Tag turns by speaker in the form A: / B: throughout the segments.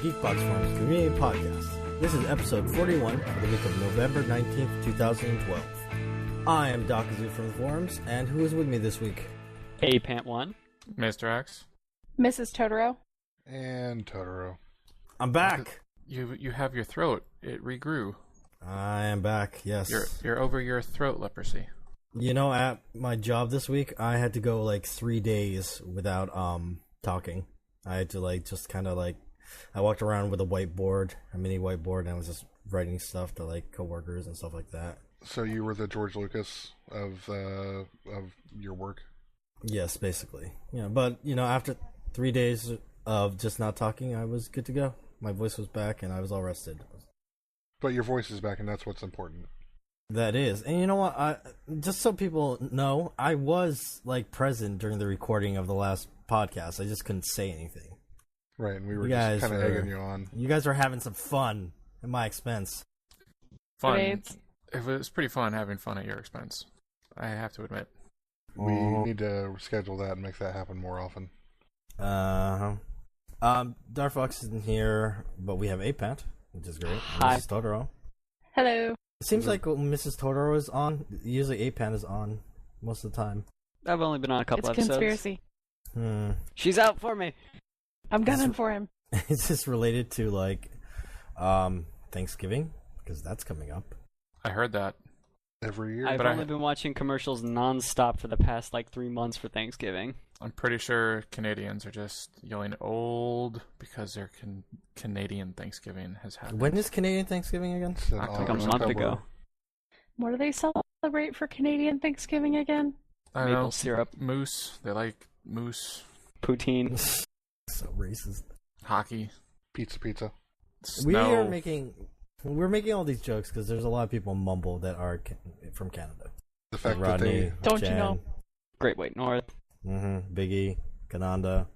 A: Geekbox Forums Community Podcast. This is episode 41 for the week of November 19th, 2012. I am Dakazu from the forums, and who is with me this week?
B: Hey, Pant1.
C: Mr. X.
D: MrsTotoro.
E: And Totoro.
A: I'm back!
C: You have your throat. It regrew.
A: I am back, yes.
C: You're over your throat leprosy.
A: You know, at my job this week, I had to go like 3 days without talking. I had to just kind of I walked around with a whiteboard, a mini whiteboard, and I was just writing stuff to coworkers and stuff like that.
E: So you were the George Lucas of your work?
A: Yes, basically. Yeah, but after 3 days of just not talking, I was good to go. My voice was back, and I was all rested.
E: But your voice is back, and that's what's important.
A: That is. And you know what? Just so people know, I was present during the recording of the last podcast. I just couldn't say anything.
E: Right, and we were just kind of egging you on.
A: You guys were having some fun at my expense.
C: Fun.
D: Right.
C: It was pretty fun having fun at your expense, I have to admit.
E: We need to schedule that and make that happen more often.
A: Dark Fox isn't here, but we have Apant, which is great.
B: Hi.
A: Mrs. Totoro.
D: Hello.
A: It seems like when Mrs. Totoro is on, usually Apant is on most of the time.
B: I've only been on a couple
D: It's
B: episodes.
D: conspiracy.
B: She's out for me.
D: I'm gunning for him.
A: Is this related to Thanksgiving? Because that's coming up.
C: I heard that.
E: Every year?
B: I've only been watching commercials non-stop for the past 3 months for Thanksgiving.
C: I'm pretty sure Canadians are just yelling old because their Canadian Thanksgiving has happened.
A: When is Canadian Thanksgiving again?
B: Like a month ago.
D: What do they celebrate for Canadian Thanksgiving again?
C: I don't
B: Maple
C: know.
B: syrup.
C: Moose. They like moose.
B: Poutine.
A: So racist.
C: Hockey.
E: Pizza.
C: Snow.
A: We're making all these jokes because there's a lot of people mumble that are from Canada.
E: The fact
A: Rodney,
E: that
D: Don't
A: Jen,
D: you know?
B: Great White North.
A: Biggie, Kananda.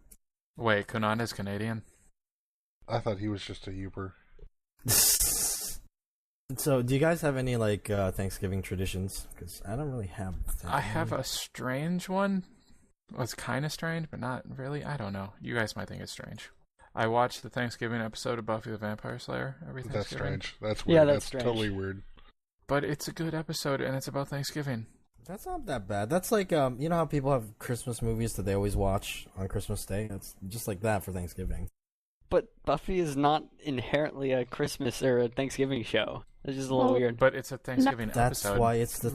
C: Wait, Conan is Canadian?
E: I thought he was just a Uber.
A: So, do you guys have any Thanksgiving traditions? Because I don't really have.
C: I have a strange one. Well, it's kind of strange, but not really. I don't know. You guys might think it's strange. I watched the Thanksgiving episode of Buffy the Vampire Slayer every Thanksgiving.
E: That's strange. That's weird.
B: Yeah, that's strange.
E: Totally weird.
C: But it's a good episode, and it's about Thanksgiving.
A: That's not that bad. That's you know how people have Christmas movies that they always watch on Christmas Day? That's just like that for Thanksgiving.
B: But Buffy is not inherently a Christmas or a Thanksgiving show. It's just a little weird.
C: But it's a Thanksgiving
A: That's
C: episode.
A: why it's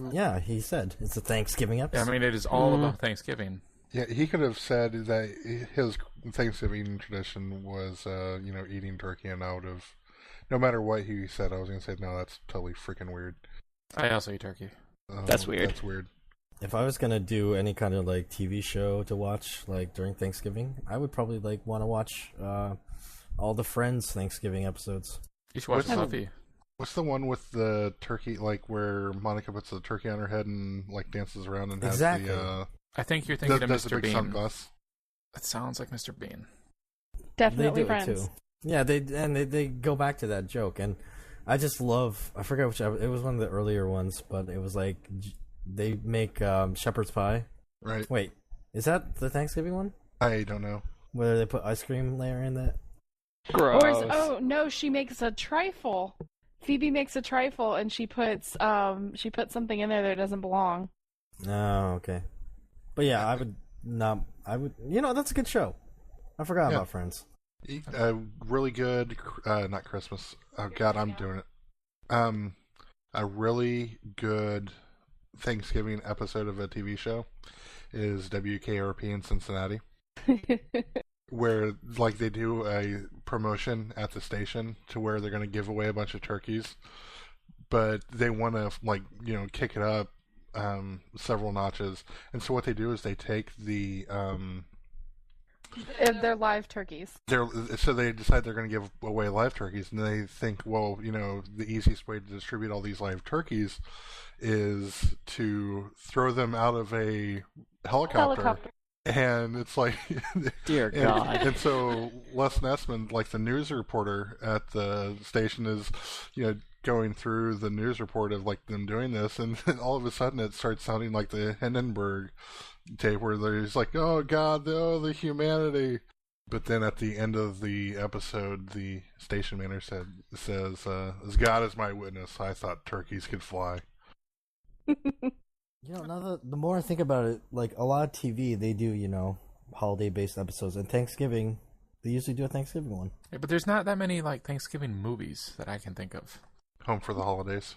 A: he said it's a Thanksgiving episode.
C: Yeah, I mean, it is all about Thanksgiving.
E: Yeah, he could have said that his Thanksgiving tradition was, eating turkey, and I would have, no matter what he said, I was going to say, no, that's totally freaking weird.
C: I also eat turkey.
B: That's weird.
E: That's weird.
A: If I was gonna do any kind of TV show to watch during Thanksgiving, I would probably want to watch all the Friends Thanksgiving episodes.
C: You should watch Buffy.
E: What's the one with the turkey, where Monica puts the turkey on her head and dances around and has the
C: I think you're thinking of
E: does the
C: Mr.
E: big
C: Bean.
E: sunglass?
C: That sounds like Mr. Bean.
D: Definitely
A: They do
D: Friends.
A: it too. Yeah, they go back to that joke, and I just love. I forget which. It was one of the earlier ones, but it was they make shepherd's pie.
E: Right.
A: Wait, is that the Thanksgiving one?
E: I don't know.
A: Whether they put ice cream layer in that?
B: Gross.
D: No, she makes a trifle. Phoebe makes a trifle, and she puts something in there that doesn't belong.
A: Oh, okay. But yeah, I would. That's a good show. I forgot about Friends.
E: Really good, not Christmas. Oh God, I'm doing it. A really good Thanksgiving episode of a TV show is WKRP in Cincinnati, where they do a promotion at the station to where they're going to give away a bunch of turkeys, but they want to kick it up several notches, and so what they do is they take the
D: They're live turkeys.
E: So they decide they're going to give away live turkeys, and they think, well, the easiest way to distribute all these live turkeys is to throw them out of a helicopter. And it's
B: Dear God.
E: And so Les Nessman, the news reporter at the station, is, going through the news report of them doing this, and then all of a sudden it starts sounding like the Hindenburg tape where there's oh God, the humanity. But then at the end of the episode, the station manager says, "As God is my witness, I thought turkeys could fly."
A: Now the more I think about it, like a lot of TV, they do, holiday-based episodes. And Thanksgiving, they usually do a Thanksgiving one.
C: Yeah, but there's not that many like Thanksgiving movies that I can think of.
E: Home for the holidays.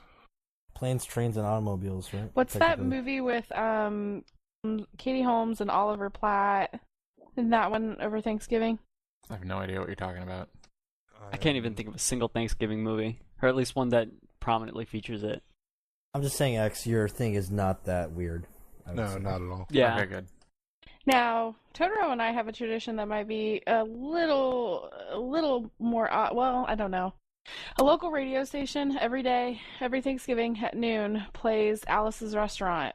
A: Planes, Trains, and Automobiles, right?
D: What's that movie with Katie Holmes and Oliver Platt? Isn't that one over Thanksgiving?
C: I have no idea what you're talking about.
B: I can't even think of a single Thanksgiving movie, or at least one that prominently features it.
A: I'm just saying, X, your thing is not that weird.
E: No, not at all.
B: Yeah.
C: Okay, good.
D: Now, Totoro and I have a tradition that might be a little more, well, I don't know. A local radio station every day, every Thanksgiving at noon, plays Alice's Restaurant.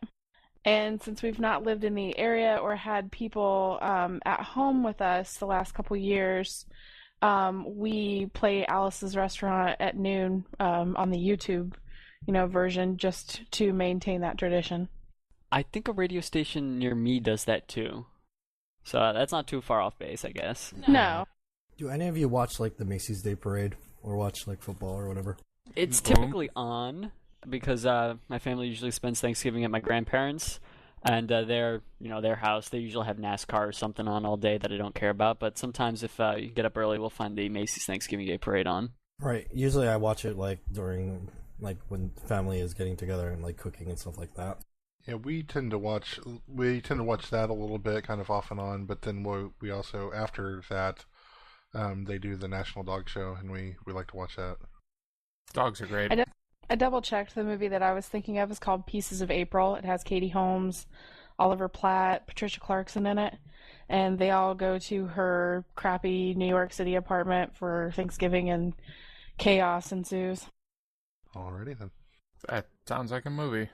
D: And since we've not lived in the area or had people at home with us the last couple years, we play Alice's Restaurant at noon on the YouTube, version just to maintain that tradition.
B: I think a radio station near me does that too. So that's not too far off base, I guess.
D: No.
A: Do any of you watch like the Macy's Day Parade or watch like football or whatever?
B: It's typically on because my family usually spends Thanksgiving at my grandparents, and their house, they usually have NASCAR or something on all day that I don't care about. But sometimes if you get up early, we'll find the Macy's Thanksgiving Day Parade on.
A: Right. Usually I watch it like during like when family is getting together and like cooking and stuff like that.
E: Yeah, we tend to watch that a little bit, kind of off and on. But then we also, after that, they do the National Dog Show, and we like to watch that.
C: Dogs are great.
D: I double-checked. The movie that I was thinking of is called Pieces of April. It has Katie Holmes, Oliver Platt, Patricia Clarkson in it. And they all go to her crappy New York City apartment for Thanksgiving, and chaos ensues.
E: Alrighty then.
C: That sounds like a movie.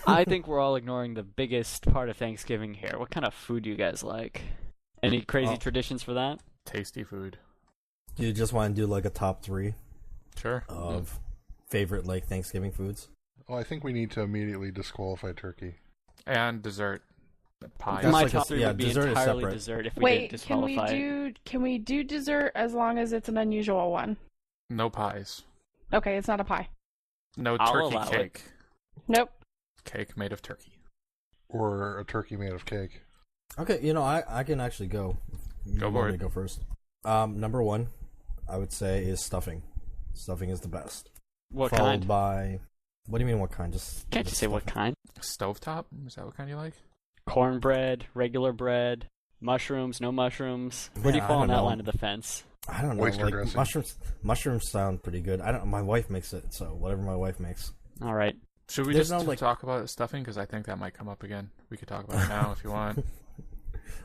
B: I think we're all ignoring the biggest part of Thanksgiving here. What kind of food do you guys like? Any crazy traditions for that?
C: Tasty food.
A: Do you just want to do like a top 3
C: Sure.
A: of favorite like Thanksgiving foods?
E: Well, I think we need to immediately disqualify turkey.
C: And dessert. Pie.
A: That's
B: My
A: like
B: top 3 would be
A: dessert is
B: entirely
A: separate.
B: dessert if we
D: Wait,
B: did disqualify.
D: can we do dessert as long as it's an unusual one?
C: No pies.
D: Okay, it's not a pie.
C: No
B: I'll
C: turkey
B: allow it.
C: cake.
D: Nope.
C: Cake made of turkey.
E: Or a turkey made of cake.
A: Okay, I can actually go.
C: Go
A: You
C: for
A: want me
C: it.
A: to go first. Number 1, I would say, is stuffing. Stuffing is the best.
B: What
A: Followed
B: kind?
A: by, what do you mean what kind?
B: Can't you say what kind?
C: Stovetop? Is that what kind you like?
B: Cornbread, regular bread, mushrooms, no mushrooms. Where do you
A: Yeah, I
B: fall on
A: don't
B: that
A: know.
B: line of the fence?
A: I don't know.
E: Oyster
A: Like
E: dressing.
A: mushrooms sound pretty good. My wife makes it, so whatever my wife makes.
B: All right.
C: Should we
A: There's
C: just
A: no, like-
C: talk about stuffing? Because I think that might come up again. We could talk about it now if you want.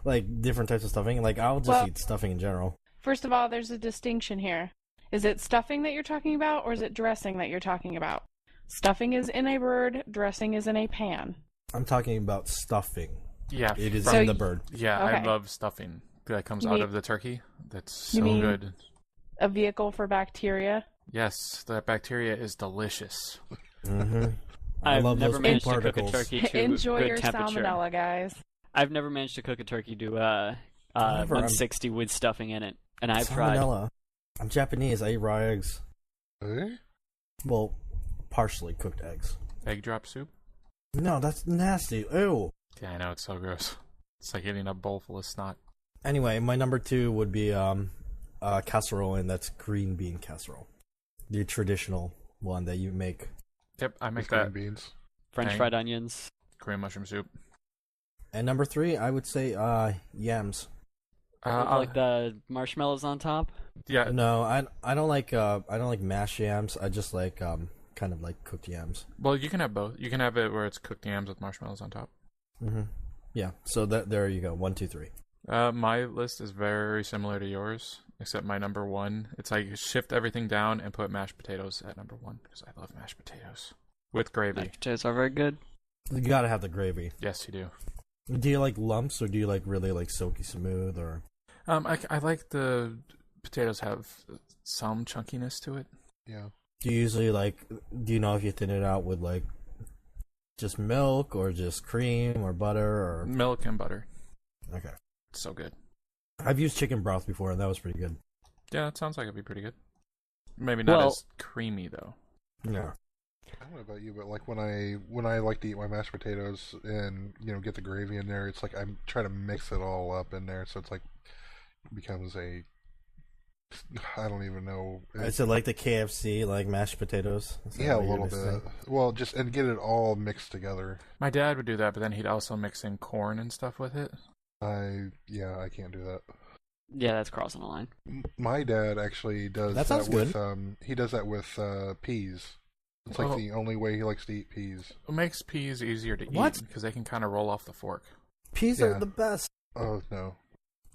A: Like different types of stuffing. Like I'll just eat stuffing in general.
D: First of all, there's a distinction here. Is it stuffing that you're talking about, or is it dressing that you're talking about? Stuffing is in a bird, dressing is in a pan.
A: I'm talking about stuffing.
C: Yeah,
A: It is
D: So
A: in the
D: you-
A: bird.
C: yeah, I
D: Okay.
C: love stuffing that comes
D: You
C: out
D: mean-
C: of the turkey. That's
D: You
C: so
D: mean-
C: good.
D: A vehicle for bacteria.
C: Yes, that bacteria is delicious.
A: Mm-hmm. I
B: I've
A: love
B: never
A: those
B: managed
A: pink
B: to cook a
A: particles.
B: turkey to
D: Enjoy
B: good
D: your
B: temperature.
D: salmonella, guys.
B: I've never managed to cook a turkey to
A: Never.
B: 160 with stuffing in it, and I've tried.
A: Salmonella. I'm Japanese. I eat raw eggs.
E: Eh?
A: Well, partially cooked eggs.
C: Egg drop soup?
A: No, that's nasty. Ew.
C: Yeah, I know, it's so gross. It's like eating a bowl full of snot.
A: Anyway, my number 2 would be casserole, and that's green bean casserole. The traditional one that you make.
C: Yep, I make
E: With green
C: that.
E: beans.
B: French
C: Dang.
B: fried onions.
C: Korean mushroom soup.
A: And number 3, I would say yams.
B: With, like the marshmallows on top.
C: Yeah,
A: No, I don't like mashed yams. I just like kind of like cooked yams.
C: well, you can have both. You can have it where it's cooked yams with marshmallows on top.
A: Mm-hmm. Yeah. So there you go. 1, 2, 3.
C: My list is very similar to yours, except my number 1. It's like shift everything down and put mashed potatoes at number 1 because I love mashed potatoes with gravy.
B: Mashed potatoes are very good.
A: You gotta have the gravy.
C: Yes, you do.
A: Do you like lumps or do you like really like silky smooth or?
C: I like the potatoes have some chunkiness to it.
E: Yeah.
A: Do you usually like? Do you know if you thin it out with like just milk or just cream or butter or?
C: Milk and butter.
A: Okay.
C: It's so good.
A: I've used chicken broth before, and that was pretty good.
C: Yeah, that sounds like it'd be pretty good. Maybe not
B: Well-
C: as creamy though.
A: Yeah.
E: I don't know about you, but like when I like to eat my mashed potatoes and get the gravy in there, it's like I'm trying to mix it all up in there, so it's like becomes a I don't even know.
A: Is it like the KFC, like mashed potatoes? Is that
E: Yeah, a
A: what you're
E: little
A: saying?
E: bit. Well, just and get it all mixed together.
C: My dad would do that, but then he'd also mix in corn and stuff with it.
E: I can't do that.
B: Yeah, that's crossing the line.
E: My dad actually does
A: That sounds
E: with
A: good.
E: he does that with peas. It's like
C: Oh.
E: the only way he likes to eat peas.
C: It makes peas easier to
A: What?
C: eat because they can kind of roll off the fork.
A: Peas
E: Yeah.
A: are the best.
E: Oh no.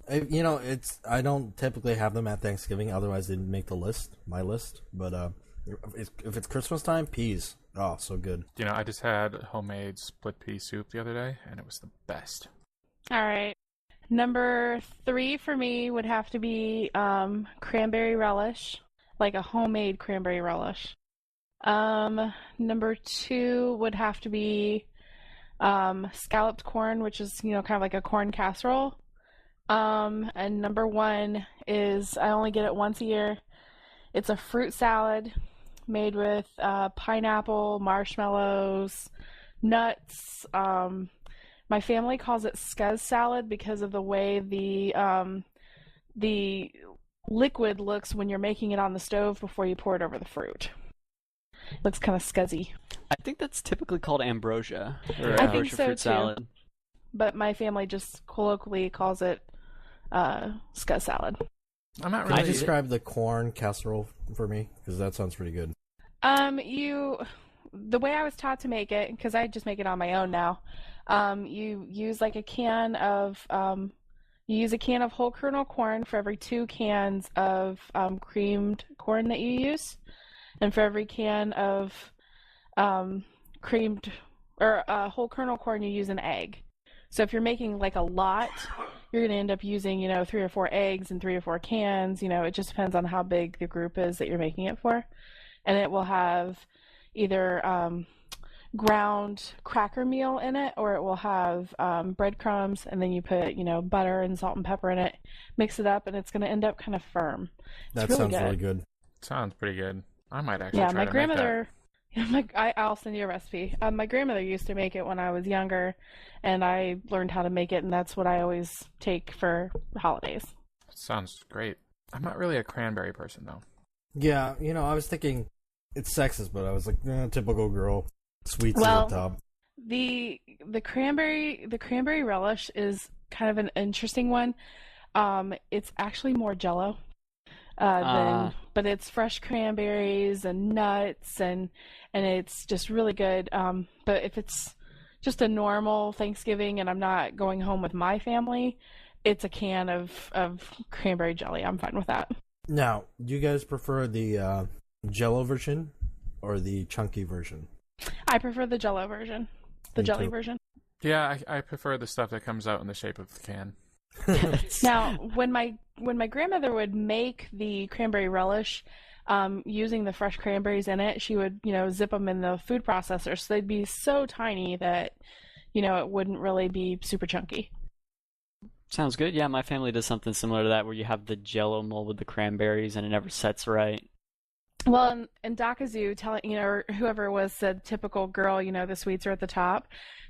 A: I don't typically have them at Thanksgiving, otherwise they'd make my list. But if it's Christmas time, peas. Oh, so good.
C: I just had homemade split pea soup the other day, and it was the best.
D: All right. Number 3 for me would have to be cranberry relish, like a homemade cranberry relish. Number 2 would have to be scalloped corn, which is kind of like a corn casserole. And number 1 is I only get it once a year. It's a fruit salad made with pineapple, marshmallows, nuts. My family calls it scuzz salad because of the way the liquid looks when you're making it on the stove before you pour it over the fruit. It looks kind of scuzzy.
B: I think that's typically called ambrosia. Or
C: I
B: ambrosia
D: think so,
B: fruit
D: too.
B: salad.
D: But my family just colloquially calls it scuzz salad.
C: I'm not
A: Can
C: really.
A: you describe the corn casserole for me? Because that sounds pretty good.
D: The way I was taught to make it, because I just make it on my own now, you use like a can of whole kernel corn for every 2 cans of creamed corn that you use, and for every can of creamed or whole kernel corn, you use an egg. So if you're making like a lot, you're going to end up using 3 or 4 eggs and 3 or 4 cans. It just depends on how big the group is that you're making it for, and it will have either ground cracker meal in it, or it will have breadcrumbs, and then you put butter and salt and pepper in it, mix it up, and it's going to end up kind of firm.
A: That
D: really
A: sounds
D: good.
A: really good.
C: Sounds pretty good. I might actually
D: Yeah,
C: try
D: my
C: to
D: grandmother. I'll send you a recipe. My grandmother used to make it when I was younger, and I learned how to make it, and that's what I always take for holidays.
C: make that. Sounds great. I'm not really a cranberry person though.
A: Yeah, I was thinking it's sexist, but I was like, typical girl, sweets
D: Well,
A: at the top.
D: The cranberry relish is kind of an interesting one. It's actually more Jello but it's fresh cranberries and nuts and it's just really good. But if it's just a normal Thanksgiving and I'm not going home with my family, it's a can of cranberry jelly. I'm fine with that.
A: Now, do you guys prefer the Jello version or the chunky version?
D: I prefer the Jello version, the
A: Me
D: jelly
A: too.
D: version.
C: Yeah, I prefer the stuff that comes out in the shape of the can.
D: Now, when my grandmother would make the cranberry relish, using the fresh cranberries in it, she would zip them in the food processor, so they'd be so tiny that it wouldn't really be super chunky.
B: Sounds good. Yeah, my family does something similar to that, where you have the Jello mold with the cranberries, and it never sets right.
D: Well, and Dakazu telling or whoever it was said, typical girl, the sweets are at the top.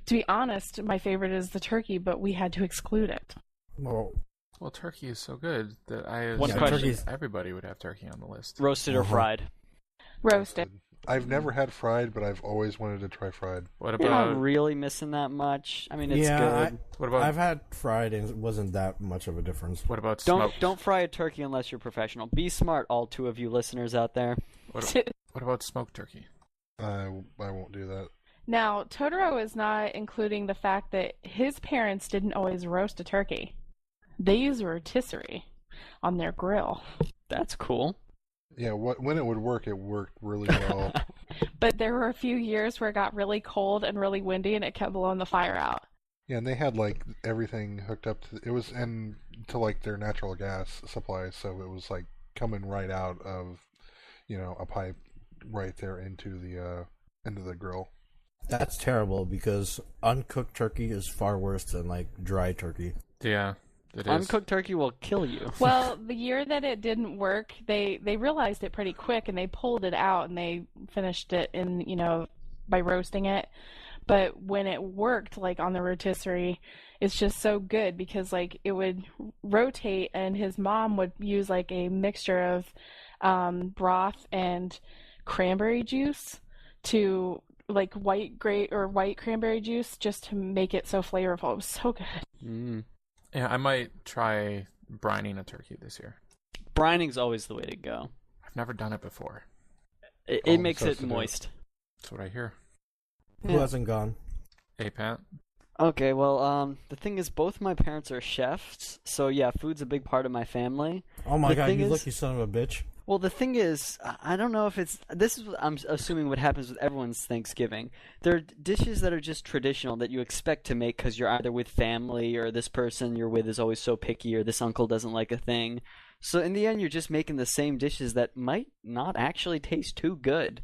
D: To be honest, my favorite is the turkey, but we had to exclude it.
A: Well,
C: Well, turkey is so good that I
B: One
C: assume
B: question.
A: Turkey's-
C: everybody would have turkey on the list.
B: Roasted or
A: Uh-huh.
B: fried?
D: Roasted.
E: I've never had fried, but I've always wanted to try fried.
C: What
B: You're not
C: about
B: really missing that much. I mean, it's
A: Yeah,
B: good.
C: what about
A: I've had fried and it wasn't that much of a difference.
C: what about
B: Don't
C: smoked?
B: don't fry a turkey unless you're professional. Be smart, all 2 of you listeners out there.
C: What about smoked turkey?
E: I won't do that.
D: Now, Totoro is not including the fact that his parents didn't always roast a turkey. They used a rotisserie on their grill.
B: That's cool.
E: Yeah, when it would work, it worked really well.
D: But there were a few years where it got really cold and really windy and it kept blowing the fire out.
E: Yeah, and they had like everything hooked up to it was and to like their natural gas supply, so it was like coming right out of a pipe right there into the grill.
A: That's terrible because uncooked turkey is far worse than like dry turkey.
C: Yeah, It is.
B: Uncooked turkey will kill you.
D: Well, the year that it didn't work, they realized it pretty quick and they pulled it out and they finished it by roasting it. But when it worked, like on the rotisserie, it's just so good because like it would rotate, and his mom would use like a mixture of broth and cranberry juice to like white cranberry juice just to make it so flavorful. It was so good.
B: Mm.
C: Yeah, I might try brining a turkey this year.
B: Brining's always the way to go.
C: I've never done it before.
B: It makes it moist.
C: That's what I hear.
A: Who hasn't gone?
C: Hey, Pat.
B: Okay, well, the thing is, both my parents are chefs, so yeah, food's a big part of my family.
A: Oh my
B: The
A: god,
B: thing
A: you
B: is-
A: lucky son of a bitch.
B: Well, the thing is, I don't know if this is, I'm assuming what happens with everyone's Thanksgiving. There are dishes that are just traditional that you expect to make because you're either with family or this person you're with is always so picky or this uncle doesn't like a thing. So in the end, you're just making the same dishes that might not actually taste too good.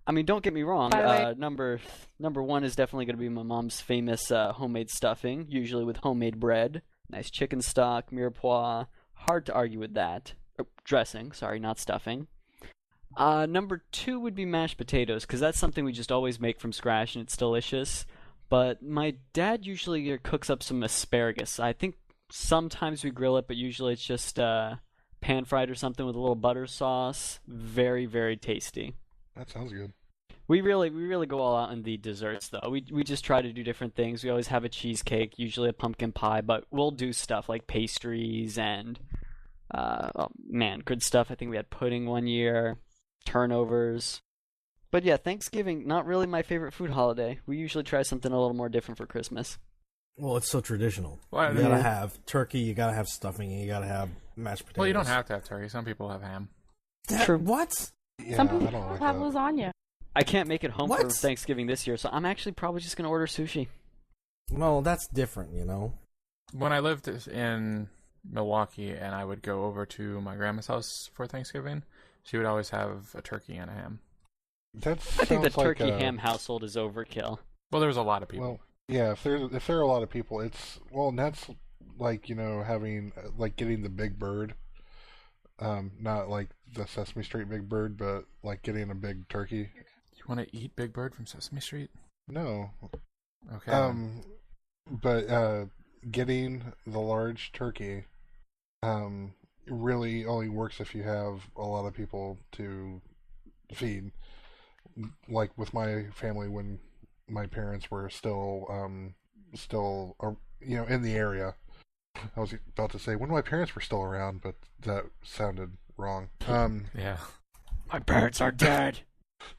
B: I mean, don't get me wrong.
D: By the way-
B: Number one is definitely going to be my mom's famous homemade stuffing, usually with homemade bread, nice chicken stock, mirepoix. Hard to argue with that. Dressing, sorry, not stuffing. Number two would be mashed potatoes, because that's something we just always make from scratch, and it's delicious. But my dad usually cooks up some asparagus. I think sometimes we grill it, but usually it's just pan fried or something with a little butter sauce. Very, very tasty.
E: That sounds good.
B: We really go all out in the desserts, though. We just try to do different things. We always have a cheesecake, usually a pumpkin pie, but we'll do stuff like pastries and good stuff. I think we had pudding one year, turnovers. But yeah, Thanksgiving, not really my favorite food holiday. We usually try something a little more different for Christmas.
A: Well, it's so traditional.
C: Well,
A: You gotta have turkey, you gotta have stuffing, and you gotta have mashed potatoes.
C: Well, you don't have to have turkey. Some people have ham.
B: True.
A: What?
E: Yeah,
D: Some
E: I
D: people
E: don't like
D: have
E: that.
D: lasagna.
B: I can't make it home for
A: What?
B: Thanksgiving this year, so I'm actually probably just going to order sushi.
A: Well, that's different, you know?
C: When I lived in Milwaukee and I would go over to my grandma's house for Thanksgiving, she would always have a turkey and a ham.
E: That
B: I think the
E: sounds like
B: turkey
E: a-
B: ham household is overkill.
C: Well, there was a lot of people.
E: Well, yeah. If there are a lot of people, and that's like having like getting the big bird, not like the Sesame Street Big Bird, but like getting a big turkey.
C: You want to eat Big Bird from Sesame Street?
E: No.
C: Okay.
E: But getting the large turkey, really only works if you have a lot of people to feed. Like with my family, when my parents were still in the area. I was about to say when my parents were still around, but that sounded wrong.
C: Yeah.
B: My parents are dead.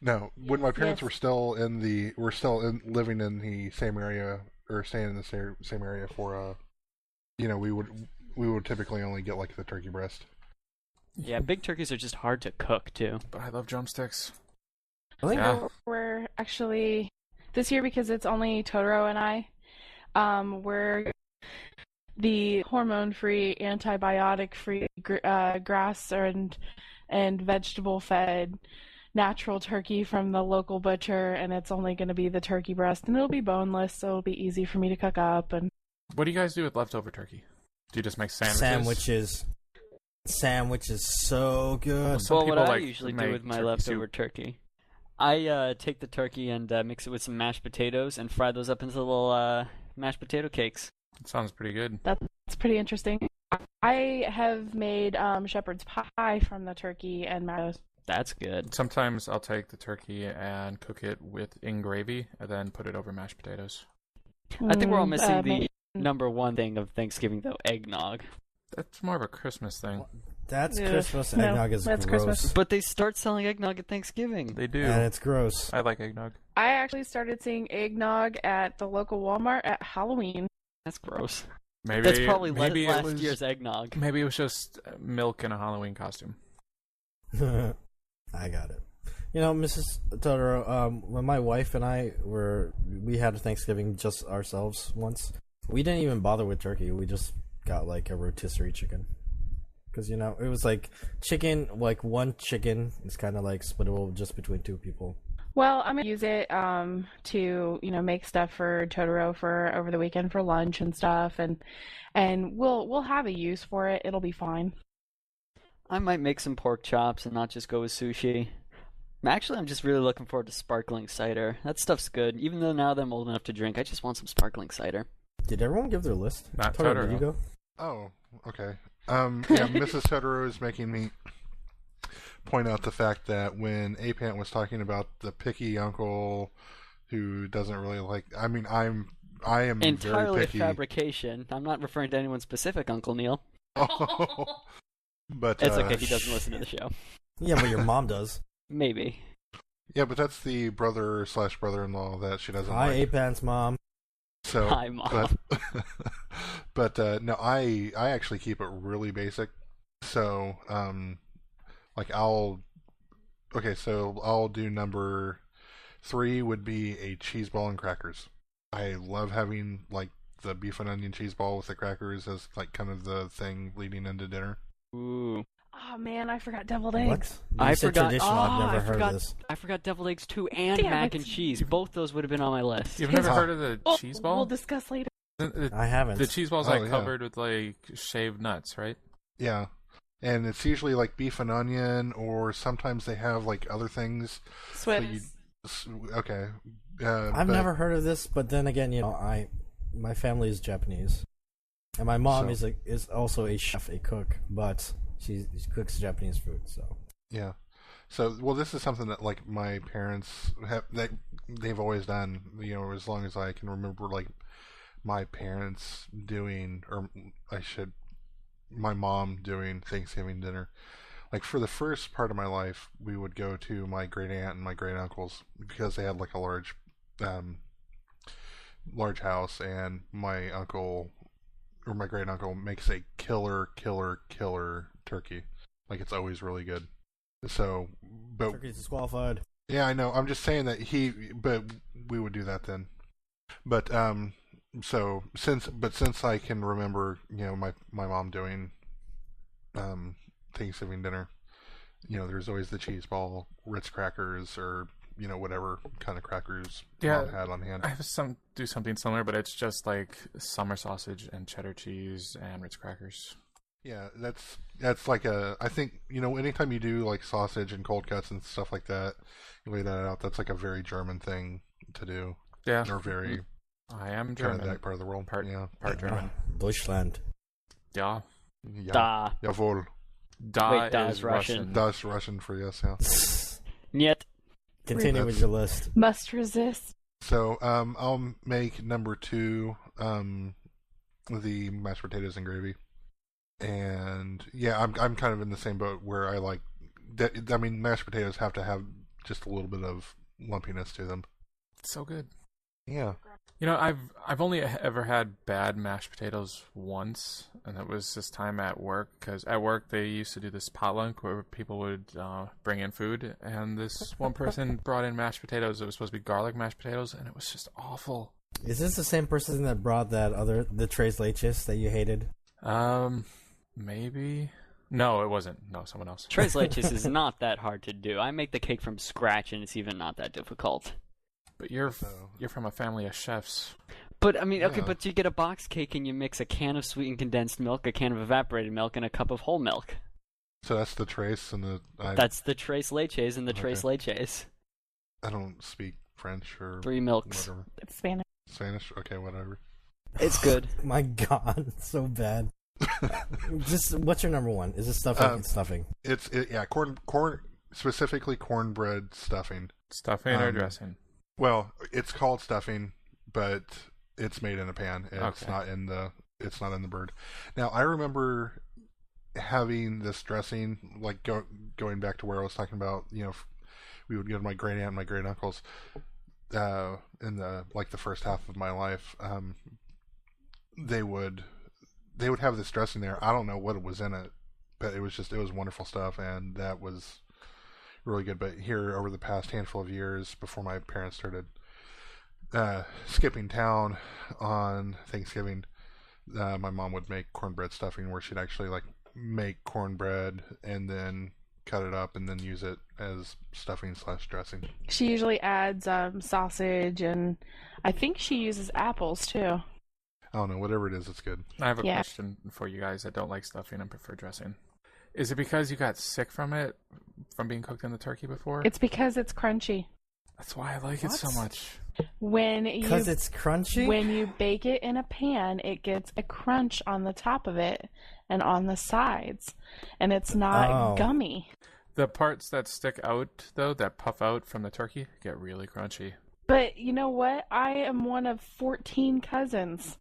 E: No, when my parents
D: Yes.
E: were still living in the same area or staying in the same area for we would typically only get like the turkey breast.
B: Yeah, big turkeys are just hard to cook, too.
C: But I love drumsticks.
A: I think
C: Yeah.
D: We're actually this year, because it's only Totoro and I. We're the hormone-free, antibiotic-free, grass and vegetable-fed natural turkey from the local butcher, and it's only going to be the turkey breast, and it'll be boneless, so it'll be easy for me to cook up. And
C: What do you guys do with leftover turkey? Do you just make sandwiches?
A: Sandwiches so good.
C: Some
B: Well, what
C: people
B: I
C: like
B: usually do
C: make
B: with my
C: turkey
B: leftover
C: soup.
B: turkey, I take the turkey and mix it with some mashed potatoes and fry those up into little mashed potato cakes.
C: It sounds pretty good.
D: it's pretty interesting. I have made shepherd's pie from the turkey and tomatoes.
B: That's good.
C: Sometimes I'll take the turkey and cook it in gravy and then put it over mashed potatoes.
B: I think we're all missing the
D: maybe-
B: number one thing of Thanksgiving, though, eggnog.
C: That's more of a Christmas thing.
A: That's
D: Yeah,
A: Christmas.
D: no,
A: Eggnog is
D: that's
A: gross.
D: Christmas.
B: But they start selling eggnog at Thanksgiving.
C: They do.
A: And it's gross.
C: I like eggnog.
D: I actually started seeing eggnog at the local Walmart at Halloween.
B: That's gross.
C: Maybe
B: That's probably
C: maybe it
B: last
C: was,
B: year's eggnog.
C: Maybe it was just milk in a Halloween costume.
A: I got it. Mrs. Totoro, when my wife and we had a Thanksgiving just ourselves once. We didn't even bother with turkey. We just got like a rotisserie chicken. Because, it was like chicken, like one chicken is kind of like splittable just between two people.
D: Well, I'm gonna use it to make stuff for Totoro for over the weekend for lunch and stuff, and we'll have a use for it. It'll be fine.
B: I might make some pork chops and not just go with sushi. Actually, I'm just really looking forward to sparkling cider. That stuff's good. Even though now that I'm old enough to drink, I just want some sparkling cider.
A: Did everyone give their list?
C: Not
A: Totoro,
C: Totoro.
A: did you go?
E: Oh, okay. Yeah, Mrs. Totoro is making me point out the fact that when Apant was talking about the picky uncle who doesn't really like, I mean, I am
B: Entirely
E: very
B: a
E: picky.
B: fabrication. I'm not referring to anyone specific, Uncle Neil.
E: But
B: It's okay, he doesn't listen to the show.
A: Yeah, but your mom does.
B: Maybe.
E: Yeah, but that's the brother/brother-in-law that she doesn't
A: Hi,
E: like.
A: Apant's mom.
E: So,
B: Hi, Mom.
E: but no, I actually keep it really basic. So, like I'll do number 3 would be a cheese ball and crackers. I love having like the beef and onion cheese ball with the crackers as like kind of the thing leading into dinner.
B: Ooh.
D: Oh man, I forgot deviled
A: What?
D: eggs.
A: You
B: I
A: said
B: forgot.
A: traditional. I've never
B: I
A: heard
B: forgot.
A: of this.
B: I forgot deviled eggs too, and
D: Damn
B: mac
D: it.
B: and cheese. Both those would have been on my list.
C: You've never
E: Ah.
C: heard of the cheese ball?
D: We'll discuss later.
A: I haven't.
C: The cheese ball's
E: Oh,
C: like
E: yeah.
C: covered with like shaved nuts, right?
E: Yeah, and it's usually like beef and onion, or sometimes they have like other things.
D: Swiss.
E: Okay.
A: I've
E: but-
A: never heard of this, but then again, my family is Japanese, and my mom
E: So-
A: is also a chef, a cook, but she cooks Japanese food. So
E: Yeah. So, well, this is something that like my parents have they've always done. As long as I can remember, like my parents doing, or my mom doing Thanksgiving dinner. Like for the first part of my life, we would go to my great aunt and my great uncles because they had like a large house, and my uncle or my great uncle makes a killer turkey. Like it's always really good. So, but
A: turkey's disqualified.
E: yeah, I know. I'm just saying that but we would do that then. But so since I can remember, my mom doing Thanksgiving dinner, there's always the cheese ball, Ritz crackers, or whatever kind of crackers
C: Yeah,
E: mom had on hand.
C: I have do something similar, but it's just like summer sausage and cheddar cheese and Ritz crackers.
E: Yeah, that's like I think anytime you do like sausage and cold cuts and stuff like that, you lay that out. That's like a very German thing to do,
C: Yeah,
E: or very
C: I am
E: kind
C: German.
E: of that part of the world.
C: Part-
E: Yeah,
C: Part German.
A: Deutschland.
C: Yeah.
E: yeah,
B: Da.
E: jawohl.
C: Da
B: Wait, da
C: is
B: is Russian.
C: Russian.
E: That's Russian for yes. Yeah.
B: Niet.
A: Continue with your list.
D: Must resist.
E: So I'll make number 2 the mashed potatoes and gravy, and yeah, I'm kind of in the same boat where I like that. I mean, mashed potatoes have to have just a little bit of lumpiness to them.
C: So good.
E: Yeah.
C: I've only ever had bad mashed potatoes once, and it was this time at work, because at work they used to do this potluck where people would bring in food, and this one person brought in mashed potatoes. It was supposed to be garlic mashed potatoes, and it was just awful.
A: Is this the same person that brought the tres leches that you hated?
C: Maybe. No, it wasn't. No, someone else.
B: Tres leches is not that hard to do. I make the cake from scratch, and it's even not that difficult.
C: But you're
E: So
C: from a family of chefs.
B: But I mean, okay,
E: Yeah.
B: but you get a box cake and you mix a can of sweetened condensed milk, a can of evaporated milk, and a cup of whole milk.
E: that's the trace and
B: That's the tres leches and the tres
E: Okay.
B: leches.
E: I don't speak French or
B: 3 milks.
E: whatever.
D: It's Spanish.
E: Spanish. Okay, whatever.
B: It's good.
A: My God, so bad. Just what's your number 1? Is it stuffing? It's stuffing.
E: Yeah, corn specifically cornbread stuffing.
C: Stuffing or
E: Um,
C: dressing?
E: Well, it's called stuffing, but it's made in a pan. And It's
C: Okay.
E: not in the bird. Now I remember having this dressing, like going back to where I was talking about. We would go to my great aunt and my great uncles in the first half of my life. They would have this dressing there. I don't know what it was in it, but it was wonderful stuff, and that was really good. But here over the past handful of years, before my parents started skipping town on Thanksgiving, my mom would make cornbread stuffing, where she'd actually like make cornbread and then cut it up and then use it as stuffing / dressing.
D: She usually adds sausage, and I think she uses apples too.
E: I don't know, whatever it is, it's good.
C: I have a
D: Yeah.
C: question for you guys that don't like stuffing and prefer dressing. Is it because you got sick from it, from being cooked in the turkey before?
D: It's because it's crunchy.
C: That's why I like it so
A: What?
C: much.
A: Because it's crunchy?
D: When you bake it in a pan, it gets a crunch on the top of it and on the sides, and it's not
A: Oh.
D: gummy.
C: The parts that stick out, though, that puff out from the turkey, get really crunchy.
D: But you know what? I am one of 14 cousins.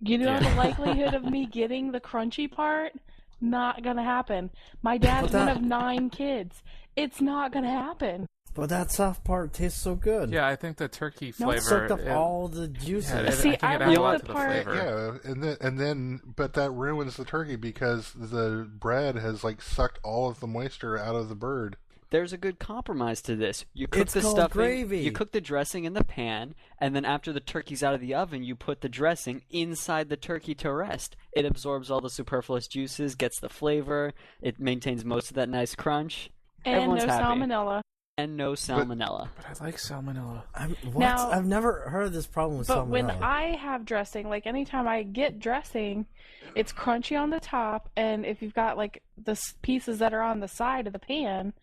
D: You know
C: Yeah.
D: the likelihood of me getting the crunchy part? Not gonna happen. My dad's
A: But
D: one
A: that-
D: of 9 kids. It's not gonna happen.
A: But that soft part tastes so good.
C: Yeah, I think the turkey
A: No, it
C: flavor...
A: soaked up all the juices.
D: See,
C: I think
D: I
C: it adds a
D: like
C: lot
D: the
C: to the
D: part-
C: flavor.
E: Yeah, and then, but that ruins the turkey because the bread has like sucked all of the moisture out of the bird.
B: There's a good compromise to this. You cook
A: It's
B: the
A: called
B: stuffing,
A: gravy.
B: you cook the dressing in the pan, and then after the turkey's out of the oven, you put the dressing inside the turkey to rest. It absorbs all the superfluous juices, gets the flavor, it maintains most of that nice crunch,
D: And
B: Everyone's
D: no
B: happy.
D: salmonella.
B: and no salmonella.
C: But I like salmonella.
A: What?
D: Now-
A: I've never heard of this problem with
D: But when
A: salmonella.
D: I have dressing, like anytime I get dressing, it's crunchy on the top, and if you've got like the pieces that are on the side of the pan,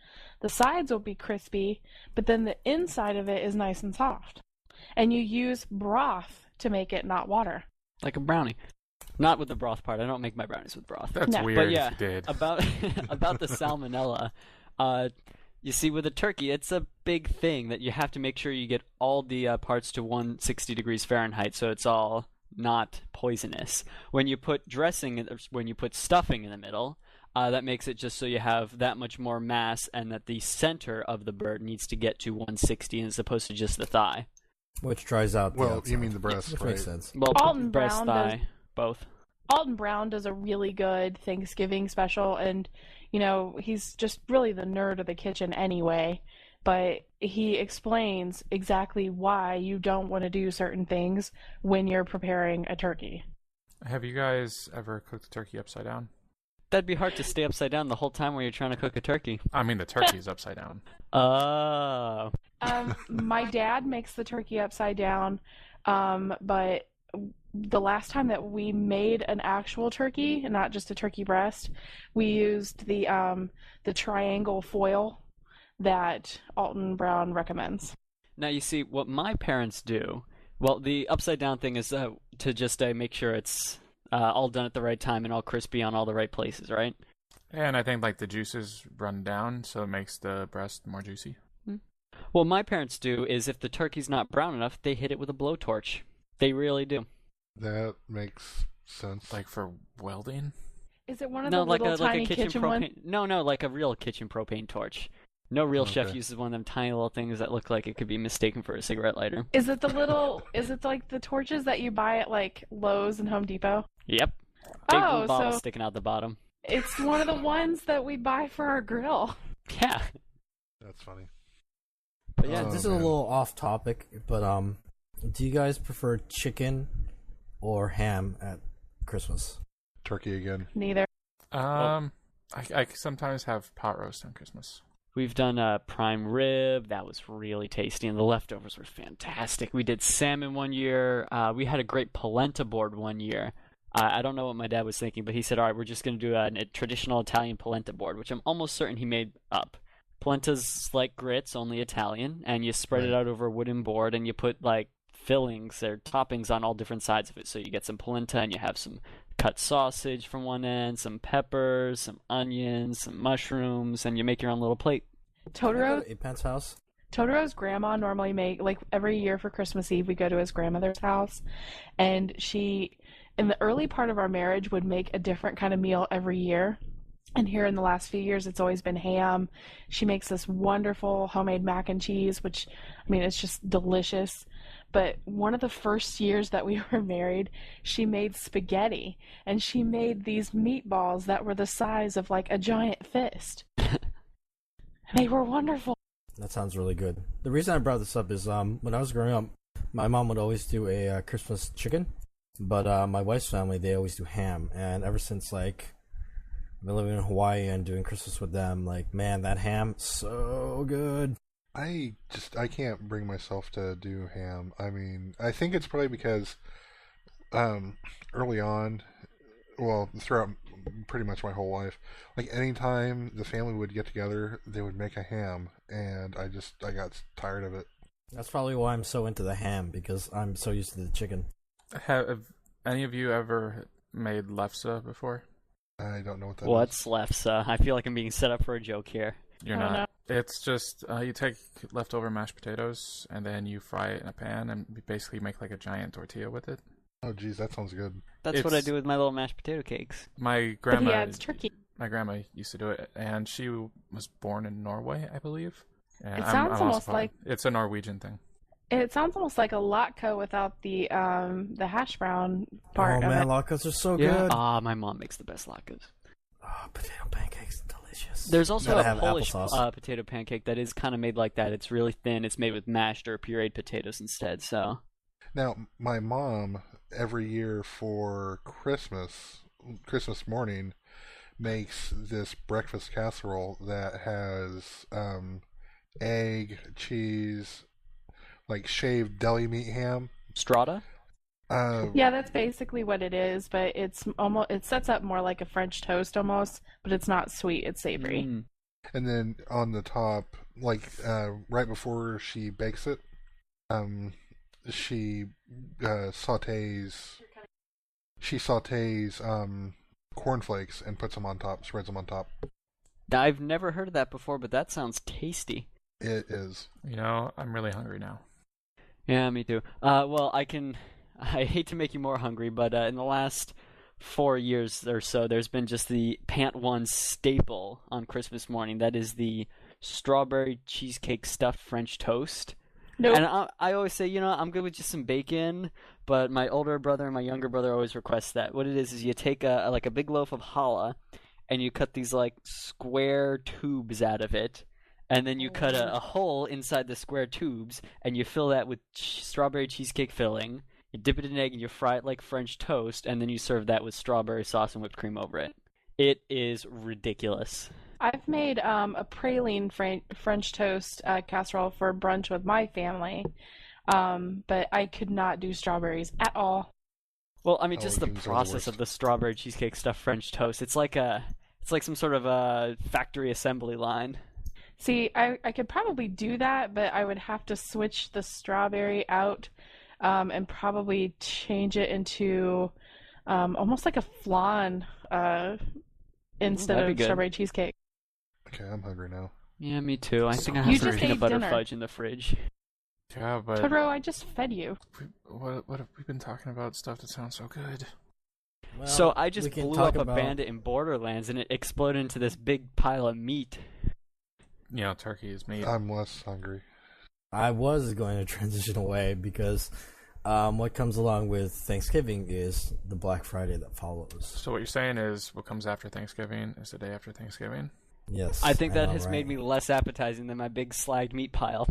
D: the sides will be crispy, but then the inside of it is nice and soft. And you use broth to make it, not water.
B: Like a brownie. Not with the broth part. I don't make my brownies with broth.
C: That's
D: No.
C: weird
B: But yeah,
C: if you did.
B: about about the salmonella, you see, with a turkey, it's a big thing that you have to make sure you get all the parts to 160 degrees Fahrenheit, so it's all not poisonous. When you put when you put stuffing in the middle, that makes it just so you have that much more mass, and that the center of the bird needs to get to 160 as opposed to just the thigh.
A: Which dries out the
E: Well,
A: outside.
E: you mean the breast,
A: Which
E: right?
A: makes sense.
B: Well,
D: Alton
B: breast,
D: Brown does-
B: thigh, both.
D: Alton Brown does a really good Thanksgiving special, and you know, he's just really the nerd of the kitchen anyway, but he explains exactly why you don't want to do certain things when you're preparing a turkey.
C: Have you guys ever cooked a turkey upside down?
B: That'd be hard to stay upside down the whole time when you're trying to cook a turkey.
C: I mean, the turkey's upside down.
B: Oh.
D: My dad makes the turkey upside down, but the last time that we made an actual turkey, and not just a turkey breast, we used the triangle foil that Alton Brown recommends.
B: Now, you see, what my parents do, well, the upside down thing is to just make sure it's all done at the right time and all crispy on all the right places, right?
C: And I think like the juices run down, so it makes the breast more juicy.
B: What my parents do is if the turkey's not brown enough, they hit it with a blowtorch. They really do.
E: That makes sense.
C: Like for welding?
D: Is it one of
B: No,
D: the
B: like
D: little
B: a
D: tiny kitchen ones?
B: propane. No, like a real kitchen propane torch. No real chef
E: Okay.
B: uses one of them tiny little things that look like it could be mistaken for a cigarette lighter.
D: Is it the little? Is it like the torches that you buy at like Lowe's and Home Depot?
B: Yep. Big
D: Oh,
B: blue bottle
D: so-
B: sticking out the bottom.
D: It's one of the ones that we buy for our grill.
B: Yeah.
E: That's funny.
B: But yeah,
E: Oh,
A: This is a
E: man.
A: little off topic, but do you guys prefer chicken or ham at Christmas?
E: Turkey again.
D: Neither.
C: I sometimes have pot roast on Christmas.
B: we've done a prime rib. That was really tasty, and the leftovers were fantastic. We did salmon one year. We had a great polenta board one year. I don't know what my dad was thinking, but he said, all right, we're just going to do a traditional Italian polenta board, which I'm almost certain he made up. Polenta's like grits, only Italian, and you spread it out over a wooden board, and you put like fillings or toppings on all different sides of it. So you get some polenta, and you have some cut sausage from one end, some peppers, some onions, some mushrooms, and you make your own little plate.
D: Totoro,
A: Eight Pence House.
D: Totoro's grandma normally make, like every year for Christmas Eve, we go to his grandmother's house, and she, in the early part of our marriage, would make a different kind of meal every year. And here in the last few years, it's always been ham. She makes this wonderful homemade mac and cheese, which, I mean, it's just delicious. But one of the first years that we were married, she made spaghetti, and she made these meatballs that were the size of like a giant fist. They were wonderful.
A: That sounds really good. The reason I brought this up is when I was growing up, my mom would always do a Christmas chicken, but my wife's family, they always do ham. And ever since like I've been living in Hawaii and doing Christmas with them. Like, man, that ham, so good.
E: I can't bring myself to do ham. I mean, I think it's probably because early on, well, throughout pretty much my whole life, like anytime the family would get together, they would make a ham, and I got tired of it.
A: That's probably why I'm so into the ham, because I'm so used to the chicken.
C: Have any of you ever made lefse before?
E: I don't know what that is.
B: What's lefse? I feel like I'm being set up for a joke here.
C: You're
D: I don't
C: not. It's just you take leftover mashed potatoes and then you fry it in a pan and you basically make like a giant tortilla with it.
E: Oh, geez, that sounds good.
B: That's what I do with my little mashed potato cakes.
C: My
D: But he
C: grandma,
D: adds turkey.
C: my grandma used to do it, and she was born in Norway, I believe. And
D: It sounds
C: also
D: almost
C: part-
D: like-
C: it's a Norwegian thing.
D: It sounds almost like a latke without the hash brown part
A: Oh,
D: of
A: man,
D: it.
A: latkes are so
B: Yeah.
A: good.
B: My mom makes the best latkes.
A: Oh, potato pancakes, delicious.
B: There's also
A: Gotta
B: a
A: have
B: Polish
A: applesauce.
B: potato pancake that is kind of made like that. It's really thin. It's made with mashed or pureed potatoes instead. So
E: Now, my mom, every year for Christmas morning, makes this breakfast casserole that has egg, cheese, like shaved deli meat ham.
B: strata.
D: Yeah, that's basically what it is, but it sets up more like a French toast almost, but it's not sweet, it's savory.
B: Mm.
E: And then on the top, like right before she bakes it, she sautés cornflakes and puts them on top, spreads them on top.
B: I've never heard of that before, but that sounds tasty.
E: It is.
C: You know, I'm really hungry now.
B: Yeah, me too. Well, I hate to make you more hungry, but in the last 4 years or so, there's been just the Pant One staple on Christmas morning. That is the strawberry cheesecake stuffed French toast.
D: Nope.
B: And I always say, I'm good with just some bacon, but my older brother and my younger brother always request that. What it is you take a big loaf of challah, and you cut these like square tubes out of it, and then you cut a hole inside the square tubes, and you fill that with strawberry cheesecake filling. You dip it in egg and you fry it like French toast, and then you serve that with strawberry sauce and whipped cream over it. It is ridiculous.
D: I've made a praline French toast casserole for brunch with my family, but I could not do strawberries at all.
B: Well, I mean, just the
E: Pelicans are the
B: process
E: worst.
B: of the strawberry cheesecake stuffed French toast. It's like some sort of a factory assembly line.
D: See, I could probably do that, but I would have to switch the strawberry out and probably change it into almost like a flan instead
B: that'd be
D: of
B: good.
D: strawberry cheesecake.
E: Okay, I'm hungry now.
B: Yeah, me too. I think I
D: You
B: have some
D: just
B: peanut
D: ate
B: butter
D: dinner.
B: fudge in the fridge.
C: Yeah, but
D: Totoro, I just fed you.
C: what have we been talking about? Stuff that sounds so good.
A: Well,
B: So I
A: we
B: just
A: can
B: blew
A: talk
B: up a
A: about-
B: bandit in Borderlands, and it exploded into this big pile of meat.
C: You know, turkey is meat.
E: I'm less hungry.
A: I was going to transition away because what comes along with Thanksgiving is the Black Friday that follows.
C: So what you're saying is what comes after Thanksgiving is the day after Thanksgiving?
A: Yes,
B: I think that
A: know,
B: has
A: right?
B: made me less appetizing than my big slagged meat pile.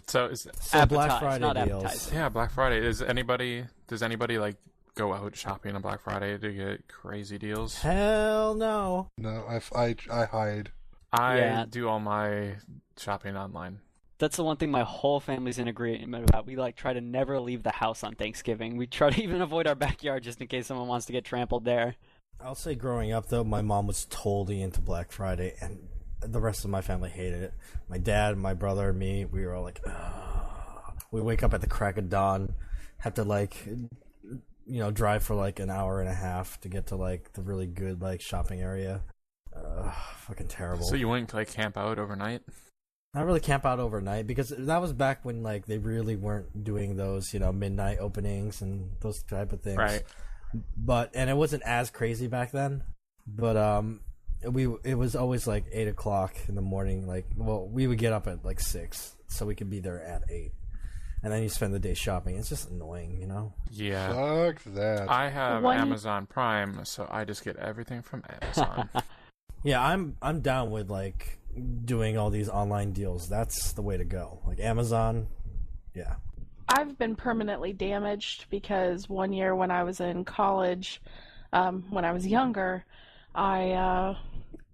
C: So is
A: So Black
B: Appetize,
A: Friday
B: not
A: deals.
B: appetize.
C: yeah, Black Friday. Does anybody like go out shopping on Black Friday to get crazy deals?
A: Hell no.
E: No, I hide.
C: I
B: Yeah.
C: do all my shopping online.
B: That's the one thing my whole family's in agreement about. We try to never leave the house on Thanksgiving. We try to even avoid our backyard just in case someone wants to get trampled there.
A: I'll say growing up, though, my mom was totally into Black Friday, and the rest of my family hated it. My dad, my brother, me, we were all like, ugh. We wake up at the crack of dawn, have to, drive for, an hour and a half to get to, the really good, shopping area. Fucking terrible.
C: So you wouldn't camp out overnight?
A: Not really camp out overnight, because that was back when, they really weren't doing those, midnight openings and those type of things.
C: Right.
A: And it wasn't as crazy back then, but it was always 8 o'clock in the morning. We would get up at 6 so we could be there at 8, and then you spend the day shopping. It's just annoying,
C: Yeah.
E: Fuck that.
C: I have
D: One-
C: Amazon Prime, so I just get everything from Amazon.
A: Yeah, I'm down with doing all these online deals. That's the way to go. Amazon, yeah.
D: I've been permanently damaged because one year when I was in college, when I was younger, I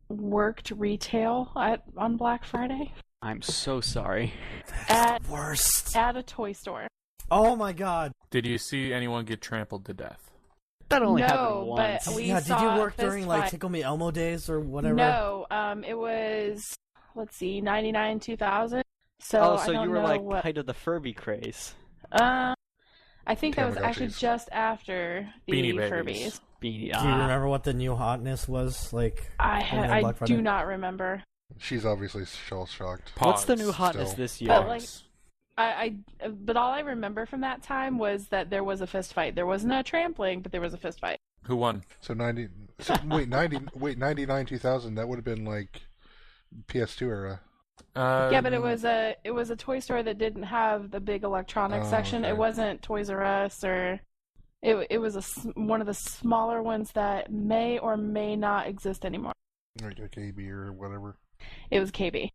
D: worked retail on Black Friday
B: I'm so sorry.
D: at
A: Worst.
D: at a toy store.
A: Oh my god.
C: Did you see anyone get trampled to death?
B: That only happened
D: No,
B: once.
D: but we
A: Yeah, did you
D: saw
A: work
D: a fist
A: during like
D: fight.
A: Tickle Me Elmo days or whatever?
D: No, it was, let's see, 99, 2000. So
B: oh,
D: I
B: so
D: don't
B: you were
D: know
B: like
D: what.
B: height of the Furby craze.
D: I think that was actually
E: Tamagotchis.
D: just after the
C: Beanie
D: Furbies.
C: Babies.
B: Beanie.
A: Do you remember what the new hotness was like?
D: I
A: Black Friday?
D: do not remember.
E: She's obviously shell shocked.
B: What's the
C: Pogs.
B: new hotness
E: still.
B: this year?
D: But, like,
C: Pogs.
D: but all I remember from that time was that there was a fist fight. There wasn't a trampling, but there was a fist fight.
C: Who won?
E: So 99 2000. That would have been like PS2 era.
D: Yeah, but it was a toy store that didn't have the big electronics
E: Oh,
D: section.
E: okay.
D: It wasn't Toys R Us or it was one of the smaller ones that may or may not exist anymore.
E: Like a KB or whatever.
D: It was KB.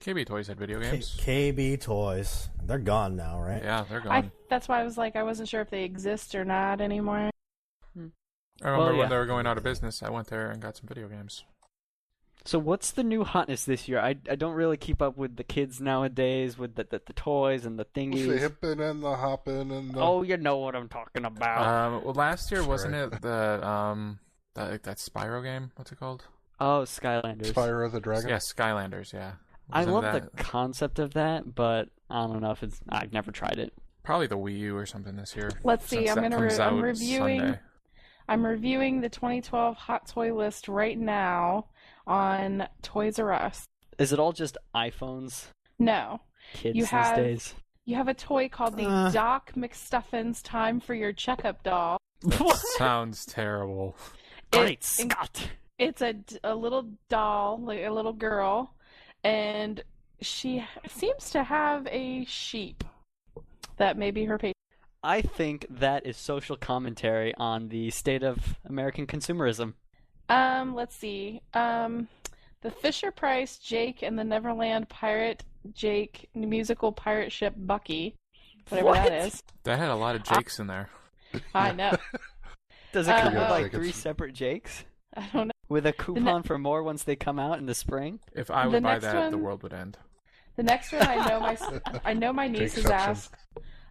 C: KB Toys had video games.
A: KB Toys. They're gone now, right?
C: Yeah, they're gone.
D: That's why I was like, I wasn't sure if they exist or not anymore.
C: I remember
B: yeah.
C: when they were going out of business, I went there and got some video games.
B: So what's the new hotness this year? I don't really keep up with the kids nowadays with the toys and the
E: The
B: thingies.
E: hippin' and the hoppin' and the...
B: Oh, you know what I'm talking about.
C: Well, last year
E: That's
C: wasn't
E: right.
C: it that Spyro game? What's it called?
B: Oh, Skylanders.
E: Spyro the Dragon?
C: Yeah, Skylanders. Yeah.
B: I
C: Wasn't
B: love
C: that-
B: the concept of that, but I don't know if it's. I've never tried it.
C: Probably the Wii U or something this year.
D: Let's see.
C: since that comes
D: I'm
C: out
D: reviewing.
C: Sunday.
D: I'm reviewing the 2012 Hot Toy list right now on Toys R Us.
B: Is it all just iPhones?
D: No,
B: Kids
D: You
B: these
D: have-
B: days.
D: you have a toy called the Doc McStuffins Time for Your Checkup doll.
C: That sounds terrible.
B: Great
D: It-
B: Scott!
D: It's a little doll, like a little girl, and she seems to have a sheep that may be her patient.
B: I think that is social commentary on the state of American consumerism.
D: Let's see. The Fisher-Price Jake and the Neverland Pirate Jake musical pirate ship Bucky, whatever that
B: What?
D: is.
C: That had a lot of Jakes in there.
D: I know.
B: Does it come with
D: oh.
B: like 3 separate Jakes?
D: I don't know.
B: With a coupon for more once they come out in the spring?
C: If I
D: The
C: would buy
D: next
C: that, the
D: one-
C: world would end.
D: The next one, I know my niece has
E: Jakeception.
D: asked.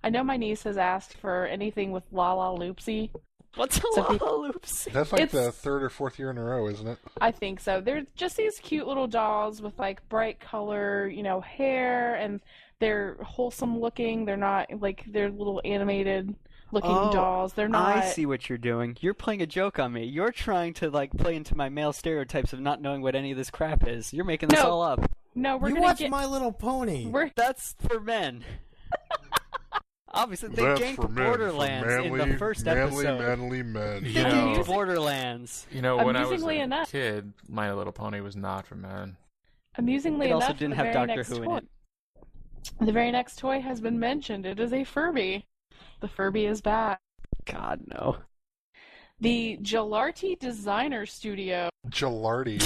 D: I know my niece has asked for anything with La La Loopsy.
B: What's a
D: So if you-
B: Lollapalooza?
E: That's like the
D: It's-
E: third or fourth year in a row, isn't it?
D: I think so. They're just these cute little dolls with like bright color, hair, and they're wholesome looking. They're not like they're little animated looking
B: Oh,
D: dolls. They're not.
B: I see what you're doing. You're playing a joke on me. You're trying to like play into my male stereotypes of not knowing what any of this crap is. You're making this
D: No.
B: all up.
D: No, we're
A: You
D: gonna
A: watch
D: get.
A: My Little Pony.
B: That's for men. Obviously, they
E: That's
B: ganked
E: for men,
B: Borderlands
E: for
B: in
E: manly,
B: the first
E: manly,
B: episode.
E: manly men.
C: You
B: They
C: know-
B: ganked
D: Music-
B: Borderlands.
C: You know, when I was
D: Amusingly
C: a
D: enough-
C: kid, My Little Pony was not for men.
D: Amusingly
B: It also
D: enough,
B: didn't
D: the
B: have
D: very
B: Doctor
D: next
B: Who in
D: toy,
B: it.
D: the very next toy has been mentioned. It is a Furby. The Furby is back.
B: God, no.
D: The Gelarti Designer Studio.
E: Gelardi.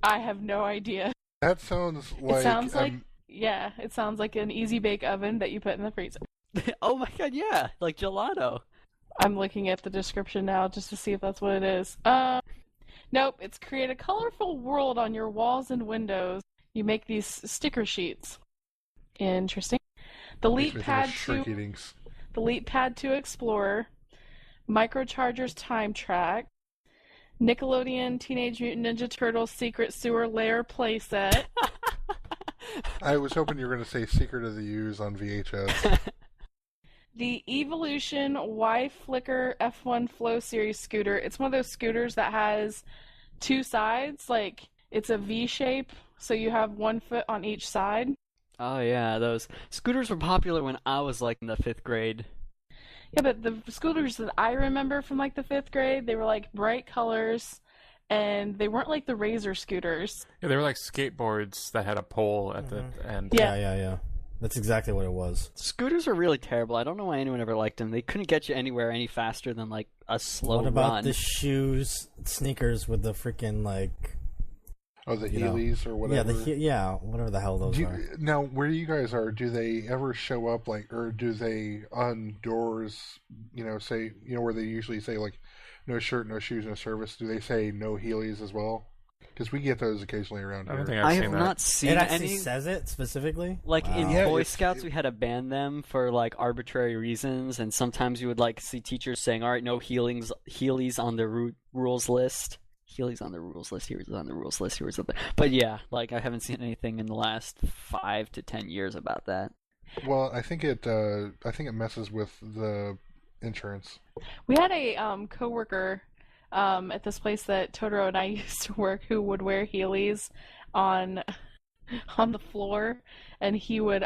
D: I have no idea.
E: That sounds like...
D: sounds like- Yeah, it sounds like an easy bake oven that you put in the freezer.
B: Oh my god, yeah, like gelato.
D: I'm looking at the description now just to see if that's what it is. Nope, it's create a colorful world on your walls and windows. You make these sticker sheets. Interesting. The
E: makes
D: Leap
E: me think
D: Pad
E: of
D: 2,
E: Shrink Eatings.
D: the Leap Pad 2 Explorer, Microcharger's Time Track, Nickelodeon Teenage Mutant Ninja Turtles Secret Sewer Lair playset,
E: I was hoping you were going to say Secret of the Use on VHS.
D: the Evolution Y Flicker F1 Flow Series scooter. It's one of those scooters that has two sides, like it's a V shape, so you have one foot on each side.
B: Oh yeah, those scooters were popular when I was like in the 5th grade.
D: Yeah, but the scooters that I remember from like the 5th grade, they were like bright colors, and they weren't like the Razor scooters.
C: Yeah, they were like skateboards that had a pole at the end.
D: Yeah.
A: Yeah. That's exactly what it was.
B: Scooters are really terrible. I don't know why anyone ever liked them. They couldn't get you anywhere any faster than like a slow
A: What about
B: run.
A: the shoes, sneakers with the freaking like?
E: Oh, the
A: You know.
E: Heelys or whatever.
A: Whatever the hell those
E: Do
A: are.
E: you, now, where you guys are, do they ever show up, like, or do they on doors, say, where they usually say, like, no shirt, no shoes, no service, do they say no Heelys as well? Because we get those occasionally around
C: I don't
E: here.
C: think
B: I
C: I've
B: have
C: seen that.
B: not seen
A: It actually
B: any.
A: says it specifically.
B: Like in
E: Yeah,
B: Boy
E: it's-
B: Scouts, we had to ban them for like arbitrary reasons, and sometimes you would like see teachers saying, "All right, no Heelys on the rules list. Heelys on the rules list. Here's on the rules list. Here's something." But yeah, like I haven't seen anything in the last 5 to 10 years about that.
E: Well, I think it messes with the insurance.
D: We had a coworker at this place that Totoro and I used to work who would wear Heelys on the floor, and he would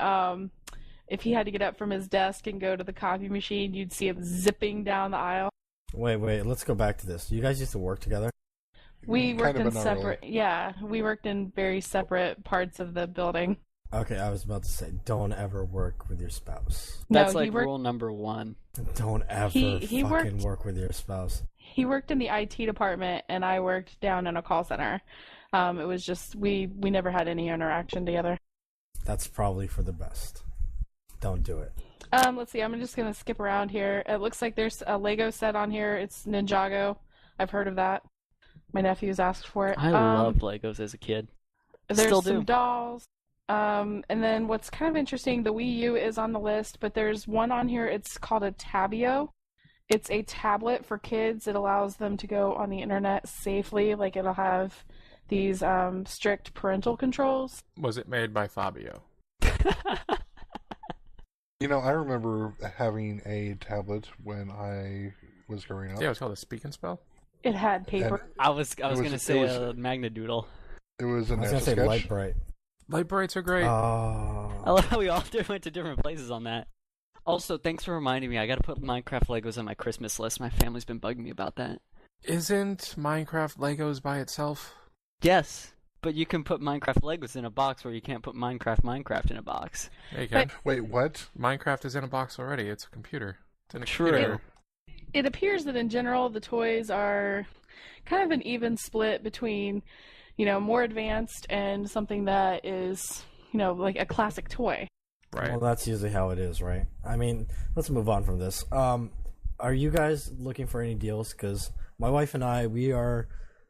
D: if he had to get up from his desk and go to the copy machine, you'd see him zipping down the aisle.
A: Wait, let's go back to this. You guys used to work together?
D: We worked
E: Kind of,
D: in
E: but not
D: separate,
E: really.
D: yeah, we worked in very separate parts of the building.
A: Okay, I was about to say, don't ever work with your spouse.
B: That's
D: No, he
B: like
D: worked-
B: rule number 1.
A: Don't ever
D: He
A: fucking
D: worked-
A: work with your spouse.
D: He worked in the IT department, and I worked down in a call center. It was just we never had any interaction together.
A: That's probably for the best. Don't do it.
D: Let's see. I'm just gonna skip around here. It looks like there's a Lego set on here. It's Ninjago. I've heard of that. My nephew's asked for it.
B: I loved Legos as a kid.
D: There's
B: Still
D: some
B: do.
D: dolls. And then what's kind of interesting, the Wii U is on the list, but there's one on here. It's called a Tabio. It's a tablet for kids. It allows them to go on the internet safely. Like it'll have these strict parental controls.
C: Was it made by Fabio?
E: You know, I remember having a tablet when I was growing up.
C: Yeah, it was called a Speak and Spell.
D: It had paper.
B: I was
E: was-
B: gonna
E: it
B: say
E: was-
B: a Magnadoodle.
E: It was
A: I
E: an
A: was gonna say
E: Etch-a-Sketch.
A: Light Bright.
C: Light brights are great.
A: Oh.
B: I love how we all went to different places on that. Also, thanks for reminding me. I gotta put Minecraft Legos on my Christmas list. My family's been bugging me about that.
C: Isn't Minecraft Legos by itself?
B: Yes, but you can put Minecraft Legos in a box where you can't put Minecraft in a box.
C: Yeah, you can.
E: Wait, what?
C: Minecraft is in a box already. It's a computer. It's in a
B: True.
C: computer.
D: It appears that in general the toys are kind of an even split between, more advanced and something that is, like a classic toy.
C: Right.
A: Well, that's usually how it is, right? I mean, let's move on from this. Are you guys looking for any deals? Because my wife and I, we are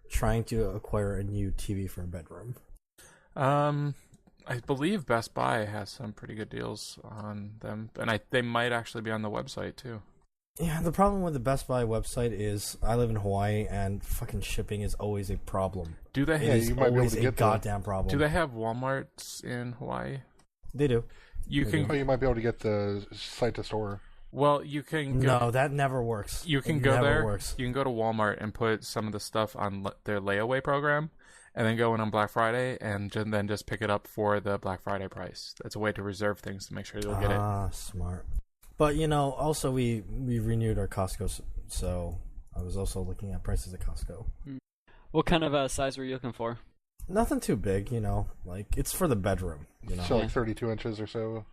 A: trying to acquire a new TV for a bedroom.
C: I believe Best Buy has some pretty good deals on them, and they might actually be on the website too.
A: Yeah, the problem with the Best Buy website is I live in Hawaii and fucking shipping is always a problem.
C: Do they
A: It
E: Yeah,
A: is
E: you might be able
A: always
E: to
A: a
E: get the-
A: goddamn problem.
C: do they have Walmarts in Hawaii?
A: They do.
C: You
A: They
C: can
E: Oh, you might be able to get the site to store.
C: well, you can go,
A: No, that never works.
C: you can
A: It
C: go
A: never
C: there.
A: Works.
C: You can go to Walmart and put some of the stuff on their layaway program, and then go in on Black Friday and then just pick it up for the Black Friday price. That's a way to reserve things to make sure you'll get it.
A: Ah, smart. But also we renewed our Costco, so I was also looking at prices at Costco.
B: What kind of size were you looking for?
A: Nothing too big, like it's for the bedroom,
E: So
B: Yeah.
E: like 32 inches or so.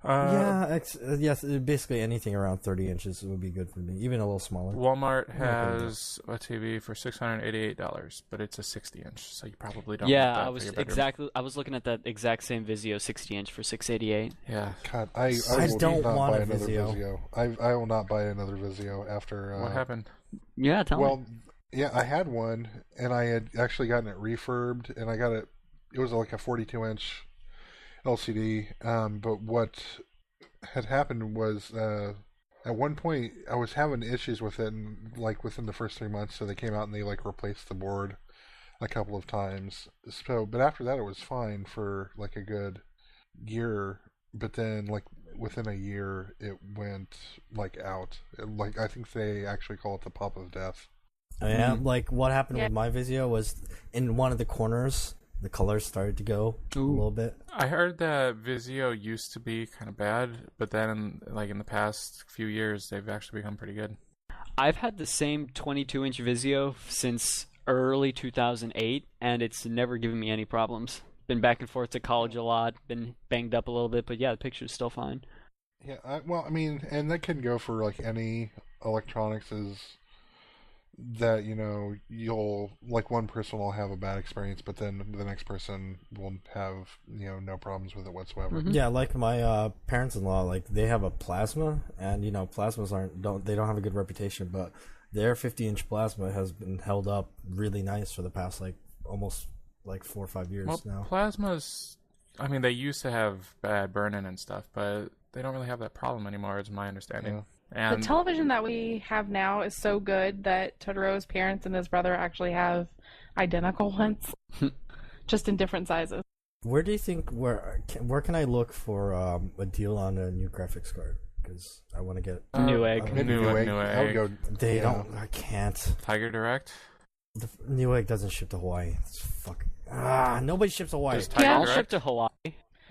A: Yes, basically anything around 30 inches would be good for me, even a little smaller.
C: Walmart
A: Yeah, okay,
C: has a TV for $688, but it's a 60-inch, so you probably don't.
B: Yeah,
C: want that
B: I
C: for
B: was
C: your bedroom.
B: exactly. I was looking at that exact same Vizio 60-inch for $688.
C: Yeah.
E: God, I
A: I
E: will
A: don't
E: not
A: want
E: buy
A: a
E: another
A: Vizio.
E: Vizio. I will not buy another Vizio after.
C: What happened?
B: Yeah, tell me.
E: Well, yeah, I had one, and I had actually gotten it refurbed, and I got it. It was like a 42-inch LCD. But what had happened was, at one point, I was having issues with it, and like within the first 3 months, so they came out and they like replaced the board a couple of times. So, but after that, it was fine for like a good year. But then, like within a year, it went like out. Like I think they actually call it the pop of death.
A: Yeah, like what happened
D: Yeah.
A: with my Vizio was in one of the corners, the colors started to go a little bit.
C: I heard that Vizio used to be kind of bad, but then, like in the past few years, they've actually become pretty good.
B: I've had the same 22-inch Vizio since early 2008, and it's never given me any problems. Been back and forth to college a lot, been banged up a little bit, but yeah, the picture's still fine.
E: Yeah, well, I mean, and that can go for like any electronics. Is that you'll like one person will have a bad experience, but then the next person will have no problems with it whatsoever.
B: Mhm.
A: Yeah, like my parents-in-law, like they have a plasma, and plasmas don't have a good reputation. But their 50-inch plasma has been held up really nice for the past almost 4 or 5 years now.
C: Plasmas, I mean, they used to have bad burn-in and stuff, but they don't really have that problem anymore, is my understanding.
E: Yeah.
C: And
D: The television that we have now is so good that Totoro's parents and his brother actually have identical ones, just in different sizes.
A: Where do you think where can I look for a deal on a new graphics card? Because I want to get
B: Newegg.
E: Maybe Newegg. I would go.
A: They don't. I can't.
C: Tiger Direct.
A: The Newegg doesn't ship to Hawaii. It's fucking nobody ships to Hawaii.
C: Does Tiger
B: I'll
C: Direct?
B: ship to Hawaii.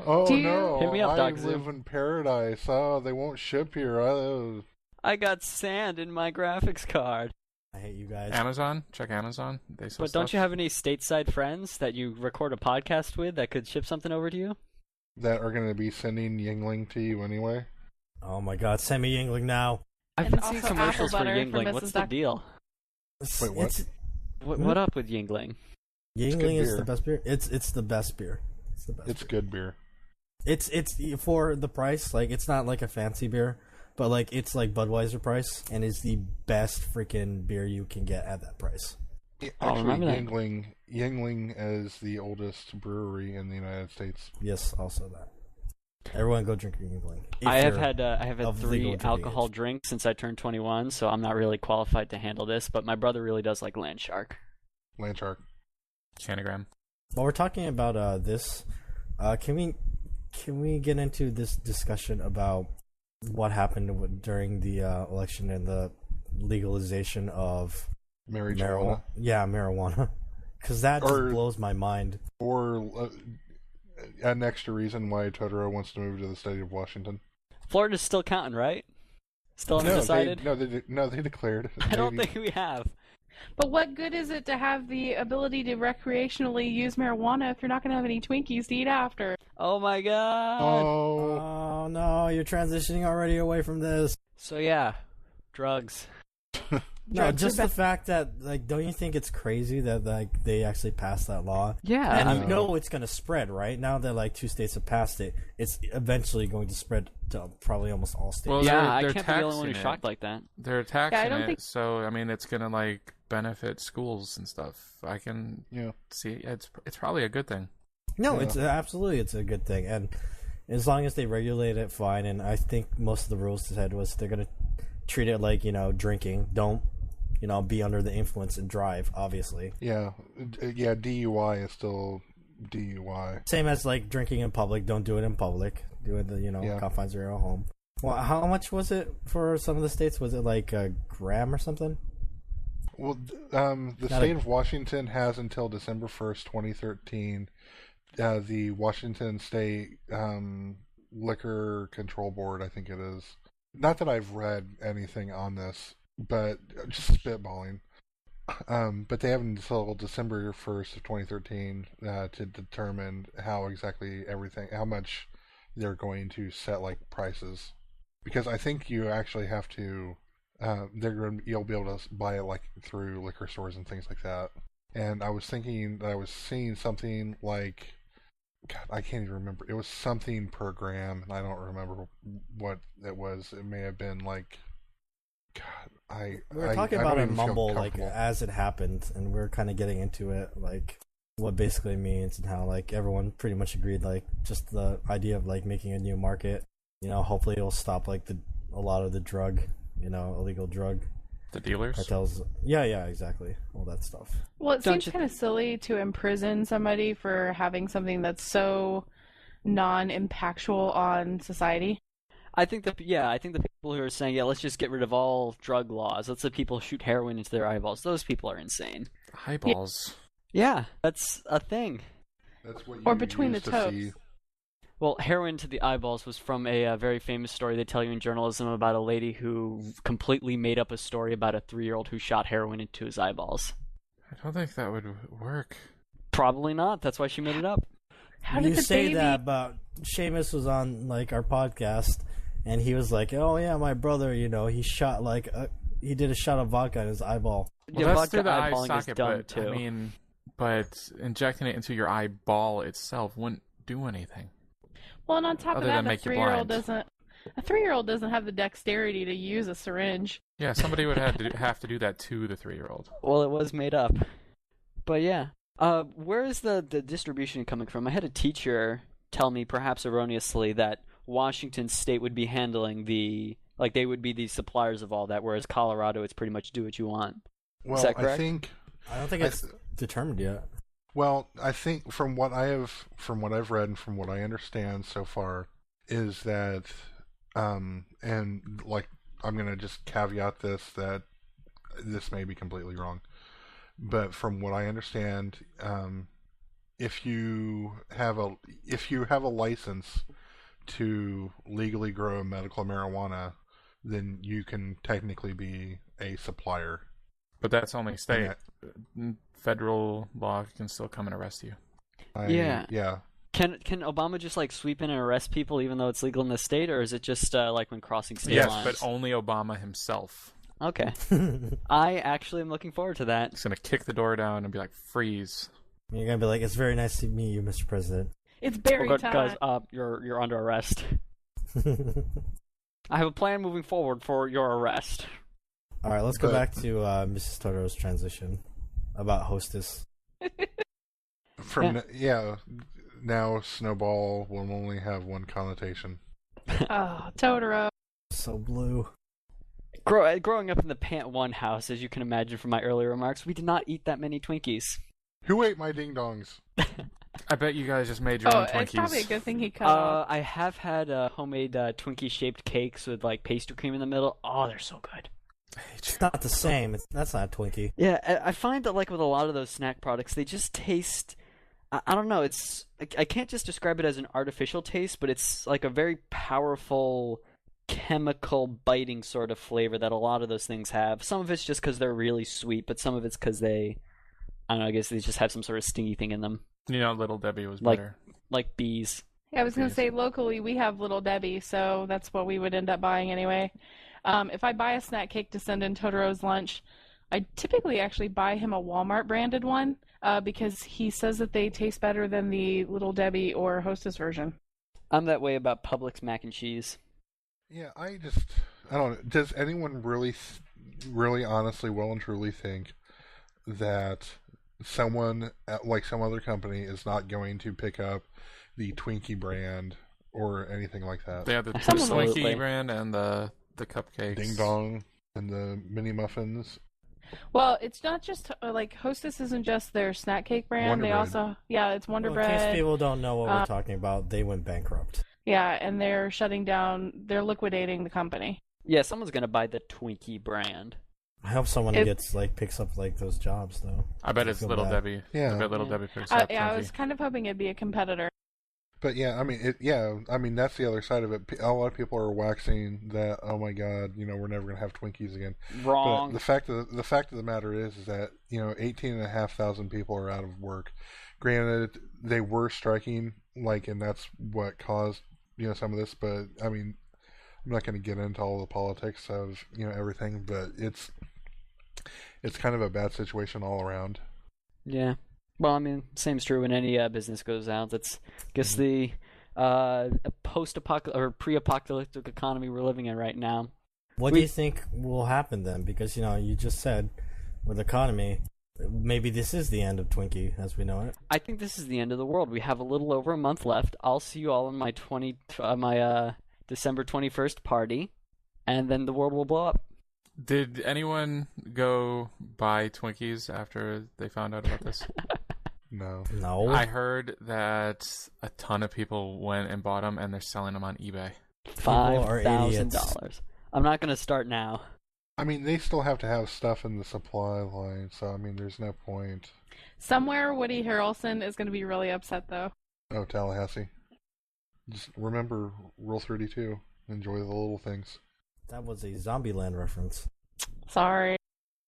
E: Oh
D: Do you-
E: no!
B: Hit me up,
E: I
B: Dakazu.
E: live in paradise. Oh, they won't ship here.
B: I got sand in my graphics card.
A: I hate you guys.
C: Amazon. Check Amazon. They sell
B: But don't
C: stuff.
B: you have any stateside friends that you record a podcast with that could ship something over to you?
E: That are going to be sending Yingling to you anyway.
A: Oh my God, send me Yingling now.
B: I've
D: And
B: been seeing
D: also
B: commercials for
D: apple butter for
B: Yingling.
D: Mrs.
B: What's the
D: Duck.
B: deal?
E: Wait, what?
A: It's,
B: What up with Yingling?
A: Yingling
E: good
A: is
E: beer.
A: the best beer. It's the best beer. It's the best.
E: It's
A: beer.
E: good beer.
A: It's for the price. It's not like a fancy beer, but it's like Budweiser price, and it's the best freaking beer you can get at that price.
B: I'll
E: Actually,
B: remember that.
E: Yingling is the oldest brewery in the United States.
A: Yes, also that. Everyone go drink Yingling. If
B: I have
A: you're
B: had
A: of legal
B: 3
A: drinking
B: alcohol
A: age.
B: drinks since I turned 21, so I'm not really qualified to handle this. But my brother really does like Land Shark.
E: Landshark.
C: Canagram.
A: While we're talking about this, can we get into this discussion about what happened during the election and the legalization of
E: Marijuana.
A: Yeah, marijuana. Because that just
E: Or-
A: blows my mind.
E: Or an extra reason why Totoro wants to move to the state of Washington.
B: Florida's still counting, right? Still undecided?
E: They declared.
B: I don't think we have.
D: But what good is it to have the ability to recreationally use marijuana if you're not going to have any Twinkies to eat after?
B: Oh my god!
E: Oh,
A: Oh no, you're transitioning already away from this.
B: So yeah, drugs.
A: No,
D: Drugs
A: just
D: are
A: the fact that don't you think it's crazy that they actually passed that law?
B: Yeah,
A: And
B: I
A: you
B: mean,
A: know it's going to spread, right? Now that 2 states have passed it, it's eventually going to spread to probably almost all states.
C: Well,
B: yeah, I
C: they're
B: can't be the only one who's
C: taxing
B: shocked
C: it.
B: like that.
C: They're taxing
D: don't
C: it,
D: think-
C: so I mean, it's gonna benefit schools and stuff. I can
E: yeah.
C: see it's probably a good thing.
A: No,
E: Yeah.
A: it's absolutely it's a good thing, and as long as they regulate it, fine. And I think most of the rules they said was they're gonna treat it like drinking. Don't be under the influence and drive. Obviously,
E: Yeah. DUI is still DUI.
A: same as drinking in public. Don't do it in public. Do it
E: Yeah.
A: confines of your own home. Well, how much was it for some of the states? Was it like a gram or something?
E: Well, the
A: Not
E: state
A: a-
E: of Washington has until December 1st, 2013. The Washington State Liquor Control Board, I think it is. Not that I've read anything on this, but just spitballing. But they have until December 1st of 2013 to determine how much they're going to set prices. Because I think you actually have to, you'll be able to buy it through liquor stores and things like that. And I was thinking that I was seeing something God, I can't even remember. It was something per gram, and I don't remember what it was. It may have been God,
A: We were talking
E: I
A: about
E: don't
A: it
E: even feel
A: mumble
E: comfortable.
A: as it happened, and we are kind of getting into it what it basically means and how everyone pretty much agreed just the idea of making a new market. Hopefully it'll stop a lot of the drug, illegal drug
C: The dealers.
A: cartels. Yeah, exactly, all that stuff.
D: Well, it
B: Don't
D: seems
B: you-
D: kind of silly to imprison somebody for having something that's so non-impactful on society.
B: I think the people who are saying, let's just get rid of all drug laws. Let's let people shoot heroin into their eyeballs. Those people are insane.
C: Eyeballs.
B: Yeah, that's a thing.
E: That's what you
D: Or between
E: used
D: the
E: to
D: toes.
E: see.
B: Well, heroin to the eyeballs was from a very famous story they tell you in journalism about a lady who completely made up a story about a 3-year-old who shot heroin into his eyeballs.
C: I don't think that would work.
B: Probably not. That's why she made it up.
D: How did
A: You
D: the
A: say
D: baby?
A: that, but Seamus was on our podcast, and he was like, "Oh yeah, my brother, he shot he did a shot of vodka in his eyeball."
C: Well,
B: Yeah,
C: that's
B: vodka
C: through the eye
B: eyeballing is
C: socket,
B: dumb,
C: but
B: too.
C: but injecting it into your eyeball itself wouldn't do anything.
D: Well, and on top
C: Other
D: of
C: than
D: that, a
C: make you
D: 3-year-old
C: blind.
D: A 3-year-old doesn't have the dexterity to use a syringe.
C: Yeah, somebody would have to do that to the 3-year-old.
B: Well, it was made up. But yeah. Where is the distribution coming from? I had a teacher tell me, perhaps erroneously, that Washington State would be handling they would be the suppliers of all that, whereas Colorado, it's pretty much do what you want.
E: Well,
B: Is that correct?
A: I don't think it's determined yet.
E: Well, I think from what I've read and from what I understand so far is that, and like I'm gonna just caveat this that this may be completely wrong, but from what I understand, if you have a license to legally grow medical marijuana, then you can technically be a supplier.
C: But that's only state. Federal law can still come and arrest you.
B: Yeah.
E: Yeah.
B: Can Obama just sweep in and arrest people even though it's legal in the state, or is it just like when crossing state lines?
C: Yes, but only Obama himself.
B: Okay. I actually am looking forward to that.
C: He's gonna kick the door down and be like, "Freeze!"
A: You're gonna be like, "It's very nice to meet you, Mr. President."
D: It's berry time.
B: Guys, you're under arrest. I have a plan moving forward for your arrest.
A: All right, let's go back to Mrs. Totoro's transition about Hostess.
E: Now Snowball will only have one connotation.
D: Oh, Totoro.
A: So blue.
B: Growing up in the Pant One house, as you can imagine from my earlier remarks, we did not eat that many Twinkies.
E: Who ate my ding dongs?
C: I bet you guys just made your own Twinkies.
D: It's probably a good thing he cut off.
B: I have had homemade Twinkie-shaped cakes with pastry cream in the middle. Oh, they're so good.
A: It's not the same. That's not a Twinkie.
B: Yeah, I find that with a lot of those snack products, they just taste. I don't know. I can't just describe it as an artificial taste, but it's like a very powerful chemical biting sort of flavor that a lot of those things have. Some of it's just because they're really sweet, but some of it's because I don't know. I guess they just have some sort of stingy thing in them.
C: Little Debbie was better.
B: Like bees.
D: Yeah, I was going to say, locally, we have Little Debbie, so that's what we would end up buying anyway. If I buy a snack cake to send in Totoro's lunch, I typically actually buy him a Walmart branded one because he says that they taste better than the Little Debbie or Hostess version.
B: I'm that way about Publix mac and cheese.
E: Yeah, I don't know. Does anyone really honestly, well and truly think that someone like some other company is not going to pick up the Twinkie brand or anything like that?
C: They have the Twinkie brand and the cupcakes.
E: Ding Dong and the mini muffins.
D: Well, it's not just Hostess isn't just their snack cake brand.
E: Wonder
D: they
E: Bread.
D: also it's Wonder
A: In
D: Bread.
A: case people don't know what we're talking about, they went bankrupt.
D: Yeah, and they're shutting down. They're liquidating the company.
B: Yeah, someone's gonna buy the Twinkie brand.
A: I hope someone picks up those jobs though.
C: I bet it's Little Debbie.
E: Yeah.
C: I bet Little Debbie picks up
D: I
C: Twinkie.
D: was kind of hoping it'd be a competitor.
E: But yeah, I mean, that's the other side of it. A lot of people are waxing that, oh my God, we're never going to have Twinkies again.
B: Wrong.
E: But the fact of the matter is that 18,500 people are out of work. Granted, they were striking, and that's what caused some of this. But I mean, I'm not going to get into all the politics of everything, but it's kind of a bad situation all around.
B: Yeah. Well, I mean, same's true when any business goes out. That's, I guess, the post-apocalyptic or pre-apocalyptic economy we're living in right now.
A: What do you think will happen then? Because you just said with the maybe this is the end of Twinkie as we know it.
B: I think this is the end of the world. We have a little over a month left. I'll see you all in my December 21st party, and then the world will blow up.
C: Did anyone go buy Twinkies after they found out about this?
E: No.
C: I heard that a ton of people went and bought them, and they're selling them on eBay.
B: $5,000. I'm not going to start now.
E: I mean, they still have to have stuff in the supply line, so I mean, there's no point.
D: Somewhere Woody Harrelson is going to be really upset, though.
E: Oh, Tallahassee. Just remember Rule 32. Enjoy the little things.
A: That was a Zombieland reference.
D: Sorry.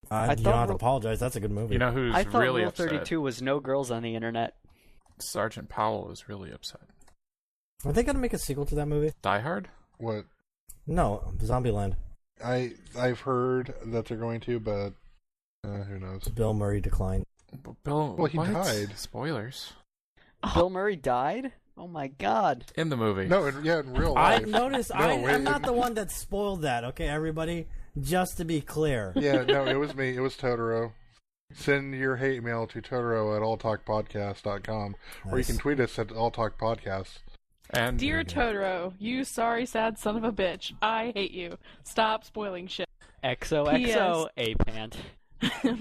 A: You don't have to apologize. That's a good movie.
C: You know who's
B: I thought
C: really
B: Rule
C: upset?
B: 32 was no girls on the internet.
C: Sergeant Powell is really upset.
A: Are they going to make a sequel to that movie?
C: Die Hard?
E: What?
A: No, Zombieland.
E: I've heard that they're going to, but who knows?
A: Bill Murray declined.
C: Bill,
E: Well, he
C: what?
E: died.
C: Spoilers.
B: Bill Murray died? Oh my god.
C: In the movie.
E: No, in real
A: I
E: life.
A: noticed.
E: No, wait,
A: I'm not the one that spoiled that. Okay, everybody. Just to be clear.
E: Yeah, no, it was me. It was Totoro. Send your hate mail to Totoro at alltalkpodcast.com, or you can tweet us at alltalkpodcast.
C: And
D: Dear Totoro, you sorry sad son of a bitch. I hate you. Stop spoiling shit.
B: XOXO, A-Pant.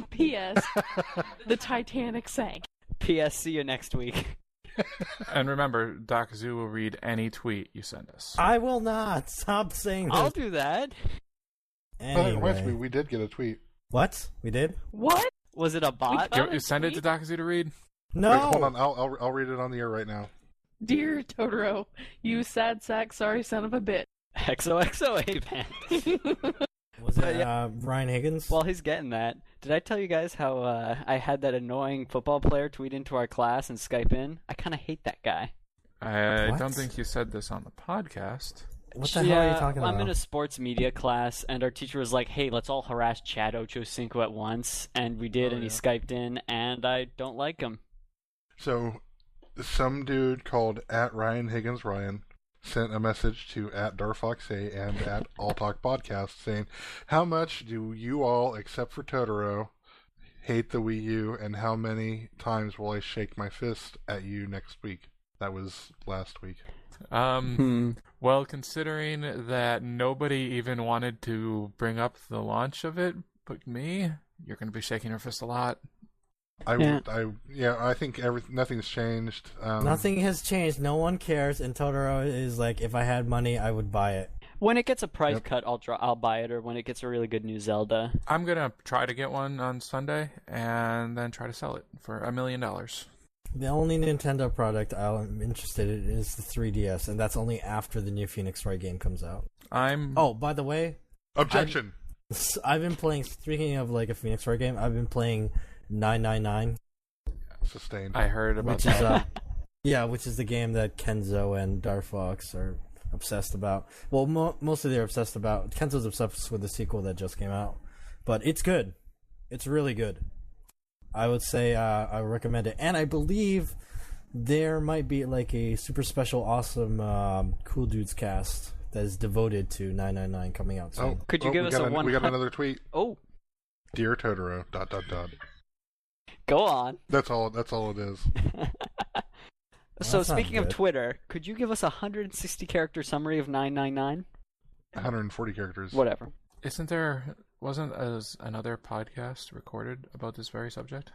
D: P.S. The Titanic sank.
B: P.S. See you next week.
C: And remember, Dakazu will read any tweet you send us.
A: I will not. Stop saying this.
B: I'll do that.
E: That reminds me,
A: Anyway.
E: we did get a tweet.
A: What? We did?
D: What?
B: Was it a bot?
D: found-
C: You send it to Dakazu to read?
A: No.
E: Wait, hold on. I'll read it on the air right now.
D: Dear Totoro, you sad sack sorry son of a bitch.
B: XOXO, A-Pant.
A: Was it
B: Yeah.
A: Ryan Higgins?
B: While he's getting that, did I tell you guys how I had that annoying football player tweet into our class and Skype in? I kind of hate that guy.
C: I
A: What?
C: don't think you said this on the podcast.
A: What the hell are you talking about?
B: I'm in a sports media class, and our teacher was like, hey, let's all harass Chad Ochocinco at once. And we did, and he Skyped in, and I don't like him.
E: So, some dude called at Ryan Higgins Ryan sent a message to at DarFoxA and at All Talk Podcast saying, how much do you all, except for Totoro, hate the Wii U, and how many times will I shake my fist at you next week? That was last week.
C: Well, considering that nobody even wanted to bring up the launch of it but me, you're going to be shaking your fist a lot.
E: I think nothing's changed.
A: Nothing has changed. No one cares. And Totoro is like, if I had money, I would buy it.
B: When it gets a price cut, I'll buy it, or when it gets a really good new Zelda.
C: I'm going to try to get one on Sunday and then try to sell it for $1 million.
A: The only Nintendo product I'm interested in is the 3DS, and that's only after the new Phoenix Wright game comes out. Oh, by the way,
E: Objection!
A: I've been playing, speaking of like a Phoenix Wright game, I've been playing 999.
E: Sustained.
C: I heard about
A: Which
C: that.
A: is, which is the game that Kenzo and Darfox are obsessed about. Well, mostly they're obsessed about. Kenzo's obsessed with the sequel that just came out, but it's good. It's really good. I would say I recommend it, and I believe there might be like a super special, awesome, Cool Dudes cast that is devoted to 999 coming out soon.
B: Could you give us a one?
E: We got another tweet.
B: Oh,
E: Dear Totoro. ...
B: Go on.
E: That's all it is.
B: So
A: that's not
B: speaking of
A: good.
B: Twitter, could you give us a 160 character summary of 999?
E: 140 characters.
B: Whatever.
C: Wasn't another podcast recorded about this very subject?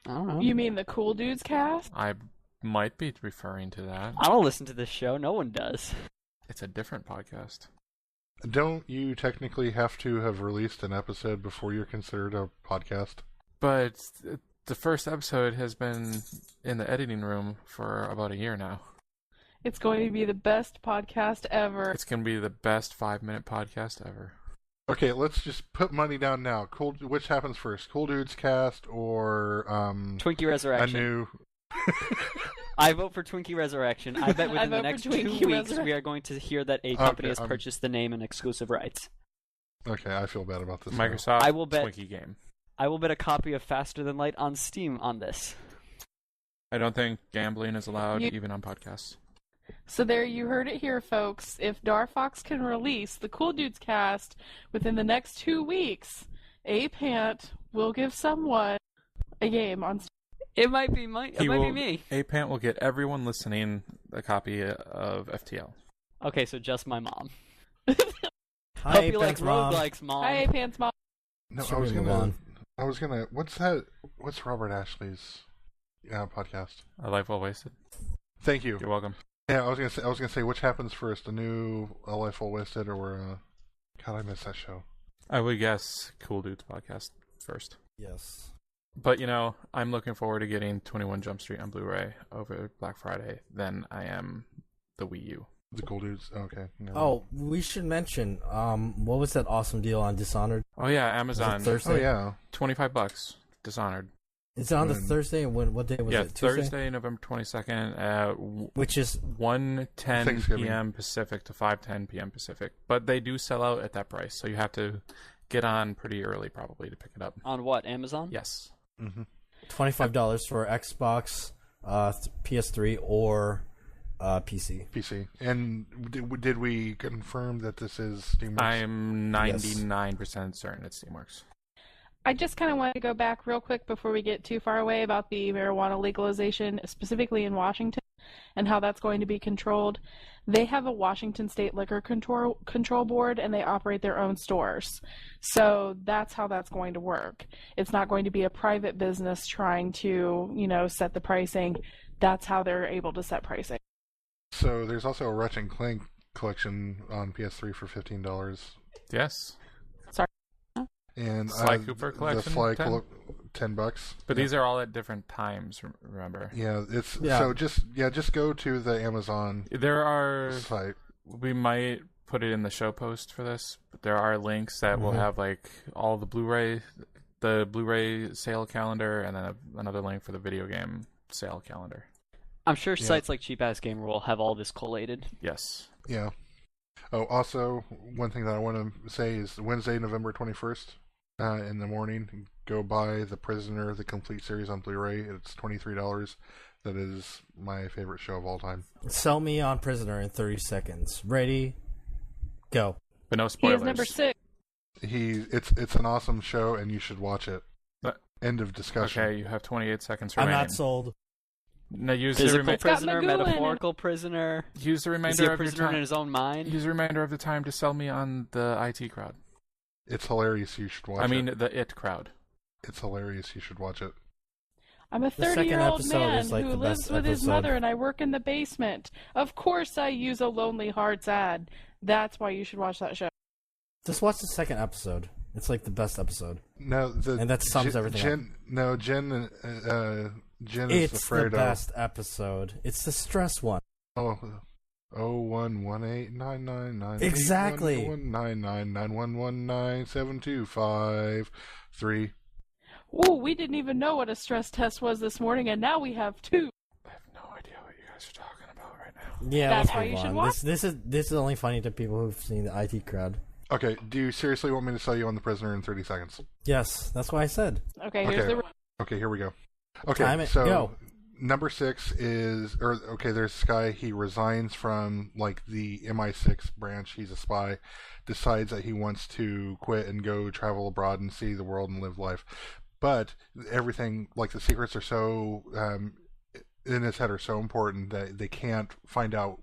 B: I don't know.
D: You mean the Cool Dudes cast?
C: I might be referring to that.
B: I don't listen to this show. No one does.
C: It's a different podcast.
E: Don't you technically have to have released an episode before you're considered a podcast?
C: But the first episode has been in the editing room for about a year now.
D: It's going to be the best podcast ever.
C: It's going to be the best 5-minute podcast ever.
E: Okay, let's just put money down now. Which happens first? Cool Dudes cast or
B: Twinkie
E: a
B: Resurrection.
E: new?
B: I vote for Twinkie Resurrection. I bet
D: I
B: within the
D: vote for
B: next 2
D: Twinkie
B: weeks we
D: Resurrection.
B: are going to hear that a company has
E: I'm-
B: purchased the name and exclusive rights.
E: Okay, I feel bad about this.
C: Microsoft
B: I will bet-
C: Twinkie game.
B: I will bet a copy of Faster Than Light on Steam on this.
C: I don't think gambling is allowed
D: You-
C: even on podcasts.
D: So there you heard it here, folks. If Darfox can release the Cool Dudes cast within the next 2 weeks, A-Pant will give someone a game on Steam.
B: It might be me.
C: A-Pant will get everyone listening a copy of FTL.
B: Okay, so just my mom.
A: Hi,
B: Hope you like
A: Pants Mom.
B: roguelikes, mom.
D: Hi, A-Pant's mom.
E: No,
A: Should
E: I was
A: we move
E: gonna.
A: on?
E: I was gonna. What's that? What's Robert Ashley's podcast?
C: A Life Well Wasted.
E: Thank you.
C: You're welcome.
E: Yeah, I was gonna say which happens first, the new A Life Well Wasted or God, I missed that show.
C: I would guess Cool Dudes podcast first.
A: Yes.
C: But, I'm looking forward to getting 21 Jump Street on Blu-ray over Black Friday than I am the Wii U.
E: The Cool Dudes. Okay. No.
A: Oh, we should mention, what was that awesome deal on Dishonored?
C: Oh, yeah,
A: Was it
C: Amazon.
A: Thursday?
E: Oh yeah.
C: $25. Dishonored.
A: Is it on the
E: When-
A: Thursday? What day was
C: Yeah,
A: it? Tuesday?
C: Thursday, November 22nd at
A: Which is
C: 1:10
E: Thanksgiving.
C: p.m. Pacific to 5:10 p.m. Pacific. But they do sell out at that price, so you have to get on pretty early probably to pick it up.
B: On what, Amazon?
C: Yes.
E: Mm-hmm.
A: $25 for Xbox, PS3, or PC.
E: PC. And did we confirm that this is Steamworks?
C: I'm 99% certain it's Steamworks.
D: I just kind of want to go back real quick before we get too far away about the marijuana legalization, specifically in Washington, and how that's going to be controlled. They have a Washington State Liquor Control Board, and they operate their own stores. So that's how that's going to work. It's not going to be a private business trying to, set the pricing. That's how they're able to set pricing.
E: So there's also a Ratchet and Clank collection on PS3 for $15.
C: Yes.
E: And
C: Sly Cooper collection,
E: the Sly
C: $10?
E: $10.
C: But these are all at different times, remember?
E: Yeah, so just go to the Amazon
C: There are
E: site.
C: We might put it in the show post for this, but there are links that will have like all the Blu-ray sale calendar, and then another link for the video game sale calendar.
B: I'm sure sites like Cheap Ass Gamer will have all this collated.
C: Yes.
E: Yeah. Oh, also, one thing that I want to say is Wednesday, November 21st, in the morning, go buy The Prisoner, the complete series on Blu-ray. It's $23. That is my favorite show of all time.
A: Sell me on Prisoner in 30 seconds. Ready? Go.
C: But no
D: He
C: spoilers.
D: is number 6.
E: It's an awesome show, and you should watch it. End of discussion.
C: Okay, you have 28 seconds
A: I'm
C: remaining.
A: not sold.
C: No, use
B: Physical
C: the
B: prisoner,
D: Scott McGowan.
B: metaphorical prisoner.
C: use the
B: Is
C: remainder
B: he a
C: of your
B: prisoner in
C: time.
B: his own mind?
C: Use the remainder of the time to sell me on the IT crowd.
E: It's hilarious. You should watch it.
C: I mean, the IT crowd.
E: It's hilarious. You should watch it.
D: I'm a
A: The second
D: 30-year-old
A: episode
D: man
A: is, like,
D: who
A: the
D: lives
A: best
D: with his
A: episode.
D: mother, and I work in the basement. Of course I use a Lonely Hearts ad. That's why you should watch that show.
A: Just watch the second episode. It's like the best episode.
E: No,
A: And that sums everything up.
E: Jen is
A: It's
E: afraid
A: the best episode. It's the stress one.
E: of 01189999
A: Exactly.
E: 19991197253.
D: Ooh, we didn't even know what a stress test was this morning, and now we have 2.
C: I have no idea what you guys are talking about right now.
A: Yeah,
D: That's
A: let's
D: why
A: move
D: you should
A: on.
D: watch.
A: This is only funny to people who've seen the IT crowd.
E: Okay, do you seriously want me to sell you on The Prisoner in 30 seconds?
A: Yes, that's why I said.
D: Okay, here's
E: Okay.
D: the...
E: Okay, here we go. Okay,
A: Time it,
E: so
A: go.
E: number 6 is, there's this guy, he resigns from, the MI6 branch, he's a spy, decides that he wants to quit and go travel abroad and see the world and live life. But everything, the secrets are so, in his head are so important that they can't find out,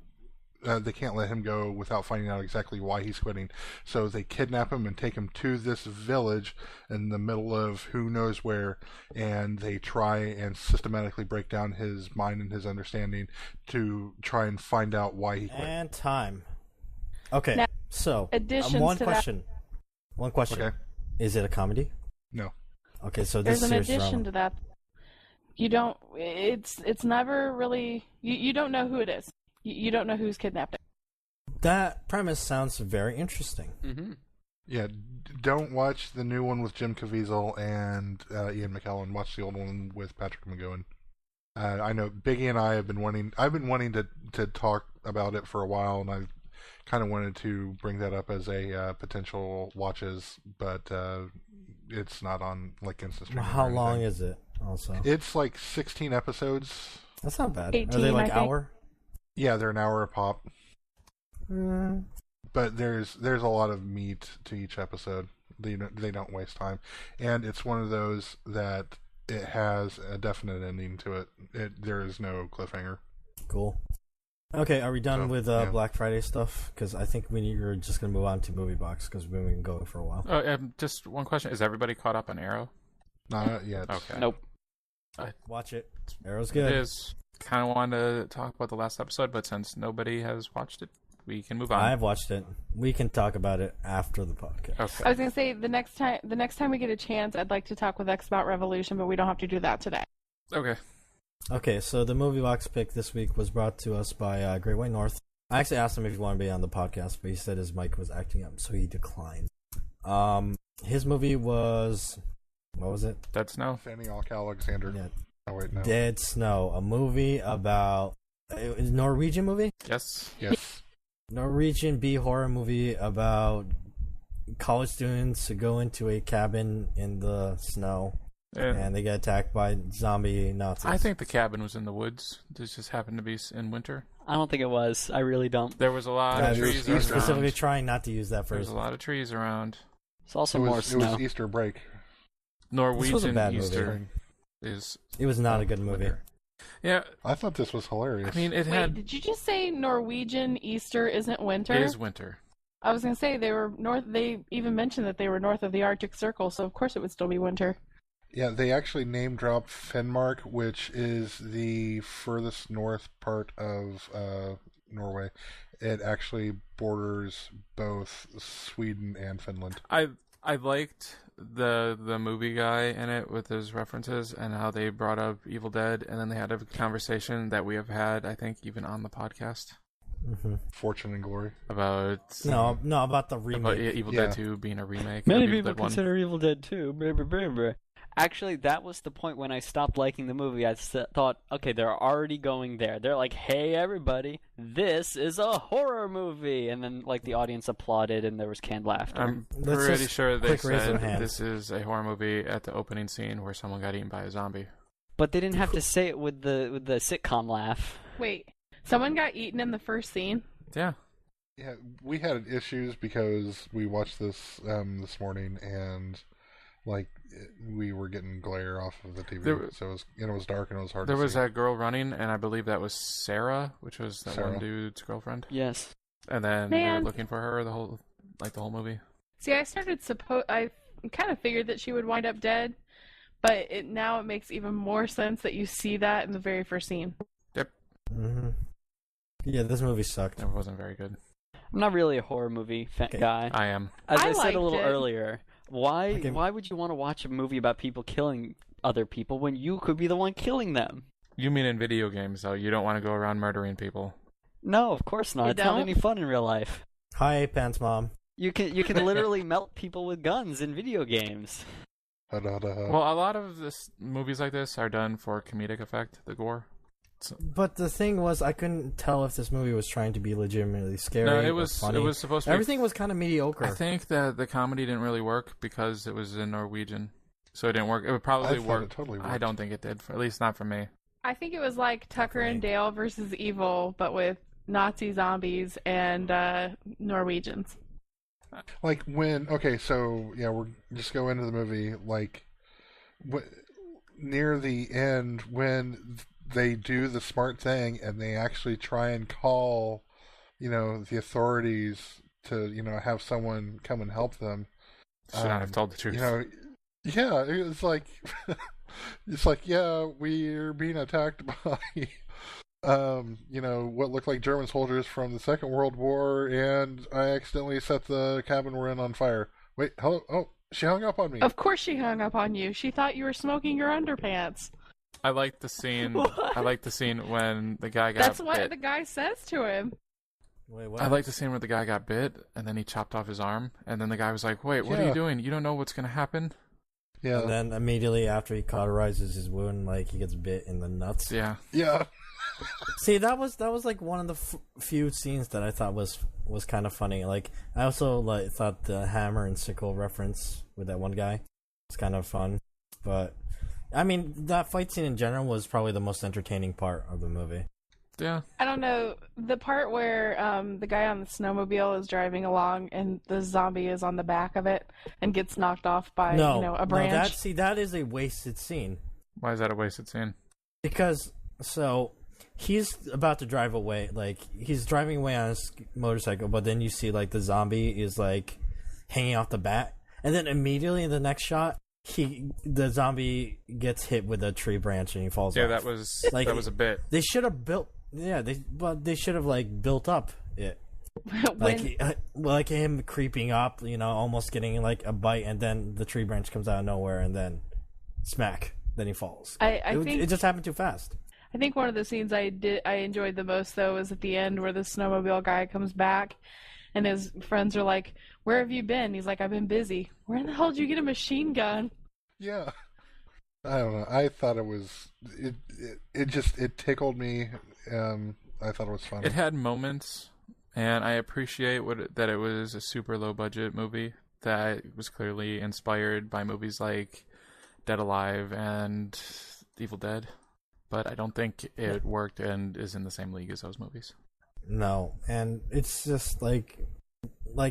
E: they can't let him go without finding out exactly why he's quitting. So they kidnap him and take him to this village in the middle of who knows where, and they try and systematically break down his mind and his understanding to try and find out why he quit.
A: And time. Okay,
D: Now,
A: so
D: additions
A: one
D: to that-
A: question. One question.
E: Okay.
A: Is it a comedy?
E: No.
A: Okay, so this
D: There's an
A: is serious
D: addition
A: drama.
D: to that. You don't... It's never really... You don't know who it is. You don't know who's kidnapped it.
A: That premise sounds very interesting.
B: Mm-hmm.
E: Yeah, don't watch the new one with Jim Caviezel and Ian McKellen. Watch the old one with Patrick McGowan. I know Biggie and I have been wanting. I've been wanting to talk about it for a while, and I've kind of wanted to bring that up as a potential watches, but it's not on instant streaming.
A: How long is it? Also,
E: It's 16 episodes.
A: that's not bad. Are
D: 18,
A: they
D: I think.
A: hour?
E: Yeah, they're an hour a pop,
A: Mm,
E: but there's a lot of meat to each episode. They don't waste time, and it's one of those that it has a definite ending to it. There is no cliffhanger.
A: cool. Okay, are we done
E: So,
A: with
E: yeah.
A: Black Friday stuff? Because I think we're just going to move on to Moviebox because we've been going for a while.
C: Just one question: is everybody caught up on Arrow?
E: Not yet.
C: Okay.
B: Nope.
A: Watch it. Arrow's
C: It
A: good.
C: is. Kind of wanted to talk about the last episode, but since nobody has watched it, we can move on.
A: I've watched it. We can talk about it after the podcast.
C: Okay.
D: I was gonna say the next time we get a chance, I'd like to talk with X about Revolution, but we don't have to do that today.
C: Okay.
A: Okay, so the Moviebox pick this week was brought to us by Great White North. I actually asked him if he wanted to be on the podcast, but he said his mic was acting up, so he declined. His movie was... What was it?
C: Dead Snow.
E: Fanny Alexander.
A: Yeah,
E: Oh wait, no.
A: Dead Snow, a movie about... Norwegian movie?
C: Yes.
E: Yes.
A: Norwegian B-horror movie about college students who go into a cabin in the snow and they get attacked by zombie Nazis.
C: I think the cabin was in the woods. This just happened to be in winter.
B: I don't think it was. I really don't.
C: There was a lot of trees
A: He was specifically
C: around.
A: trying not to use that
C: There's
A: first.
C: a lot of trees around.
B: It's also
E: It
B: more
E: was
B: snow.
E: Easter break.
A: This was a
C: Norwegian
A: bad
C: Easter is.
A: It was not a good movie.
C: winter. Yeah,
E: I thought this was hilarious.
C: I mean, it
D: Wait,
C: had.
D: did you just say Norwegian Easter isn't winter?
C: It is winter.
D: I was gonna say they were north. They even mentioned that they were north of the Arctic Circle, so of course it would still be winter.
E: yeah, they actually name dropped Finnmark, which is the furthest north part of Norway. It actually borders both Sweden and Finland.
C: I liked the movie guy in it with his references and how they brought up Evil Dead, and then they had a conversation that we have had, I think, even on the podcast
E: Fortune and Glory.
C: about
A: No, about the
C: about
A: remake.
C: Evil
E: Yeah.
C: Dead 2 being a remake.
B: Many
C: of Evil
B: people
C: Dead 1.
B: consider Evil Dead 2. Blah, blah, blah, blah. Actually, that was the point when I stopped liking the movie. I thought, okay, they're already going there. They're like, hey, everybody, this is a horror movie. And then, like, the audience applauded and there was canned laughter.
C: I'm
A: Let's
C: pretty
A: just
C: sure they
A: quick raise
C: said
A: of hands.
C: this is a horror movie at the opening scene where someone got eaten by a zombie.
B: But they didn't have to say it with the sitcom laugh.
D: Wait, someone got eaten in the first scene?
C: Yeah.
E: Yeah, we had issues because we watched this this morning, and we were getting glare off of the TV, so it was dark and it was hard.
C: There
E: to
C: was
E: see.
C: that girl running, and I believe that was Sarah, which was that
E: Sarah.
C: one dude's girlfriend.
B: Yes.
C: And then we
D: Man.
C: were looking for her the whole movie.
D: See, I kind of figured that she would wind up dead, but now it makes even more sense that you see that in the very first scene.
A: Yeah, this movie sucked.
C: It wasn't very good.
B: I'm not really a horror movie guy.
C: I am.
B: As
D: I
B: I said
D: liked
B: a little
D: it.
B: earlier, why
A: Okay.
B: why would you want to watch a movie about people killing other people when you could be the one killing them?
C: You mean in video games, though? You don't want to go around murdering people.
B: No, of course not.
D: You
B: It's not
D: don't?
B: any fun in real life.
A: Hi, Pants Mom.
B: You can literally melt people with guns in video games.
E: Well,
C: Well, a lot of movies like this are done for comedic effect, the gore.
A: But the thing was, I couldn't tell if this movie was trying to be legitimately scary.
C: No, it
A: or
C: was
A: funny.
C: supposed to be.
A: Everything was kind of mediocre.
C: I think that the comedy didn't really work because it was in Norwegian, so it didn't work. It would probably
E: I thought
C: work.
E: it totally worked.
C: I don't think it did, at least not for me.
D: I think it was like Tucker
A: for me.
D: and Dale versus Evil, but with Nazi zombies and Norwegians.
E: Like when so yeah, we're just go into the movie near the end when they do the smart thing and they actually try and call, the authorities to have someone come and help them.
C: Should not have told the truth.
E: Yeah, it's like yeah, we're being attacked by what looked like German soldiers from the Second World War, and I accidentally set the cabin we're in on fire. Wait, hello? Oh, she hung up on me.
D: Of course she hung up on you. She thought you were smoking your underpants.
C: I like the scene.
B: What?
C: I like the scene when the guy got
D: That's
C: bit.
D: what the guy says to him.
A: Wait, what?
C: I like the scene where the guy got bit and then he chopped off his arm, and then the guy was like, "Wait, what are
E: Yeah.
C: you doing? You don't know what's gonna happen."
E: Yeah,
A: And then immediately after he cauterizes his wound, he gets bit in the nuts.
C: Yeah,
E: yeah.
A: See, that was like one of the few scenes that I thought was kind of funny. I also thought the hammer and sickle reference with that one guy was kind of fun. But I mean, that fight scene in general was probably the most entertaining part of the movie.
C: yeah.
D: I don't know, the part where the guy on the snowmobile is driving along and the zombie is on the back of it and gets knocked off by a branch.
A: that is a wasted scene
C: Why is that a wasted scene?
A: because he's about to drive away, he's driving away on his motorcycle, but then you see the zombie is hanging off the back, and then immediately in the next shot the zombie gets hit with a tree branch and he falls
C: Yeah,
A: off.
C: that was a bit.
A: They should have built. Yeah, they should have built up it.
D: When-
A: Like him creeping up, almost getting a bite, and then the tree branch comes out of nowhere, and then smack, then he falls.
D: I
A: it,
D: think
A: it just happened too fast.
D: I think one of the scenes I enjoyed the most though was at the end where the snowmobile guy comes back and his friends are like, "Where have you been?" He's like, "I've been busy." Where in the hell did you get a machine gun?
E: Yeah. I don't know. I thought it was it tickled me. I thought it was funny.
C: It had moments, and I appreciate that it was a super low budget movie that was clearly inspired by movies like Dead Alive and Evil Dead, but I don't think it worked and is in the same league as those movies.
A: No, and it's just like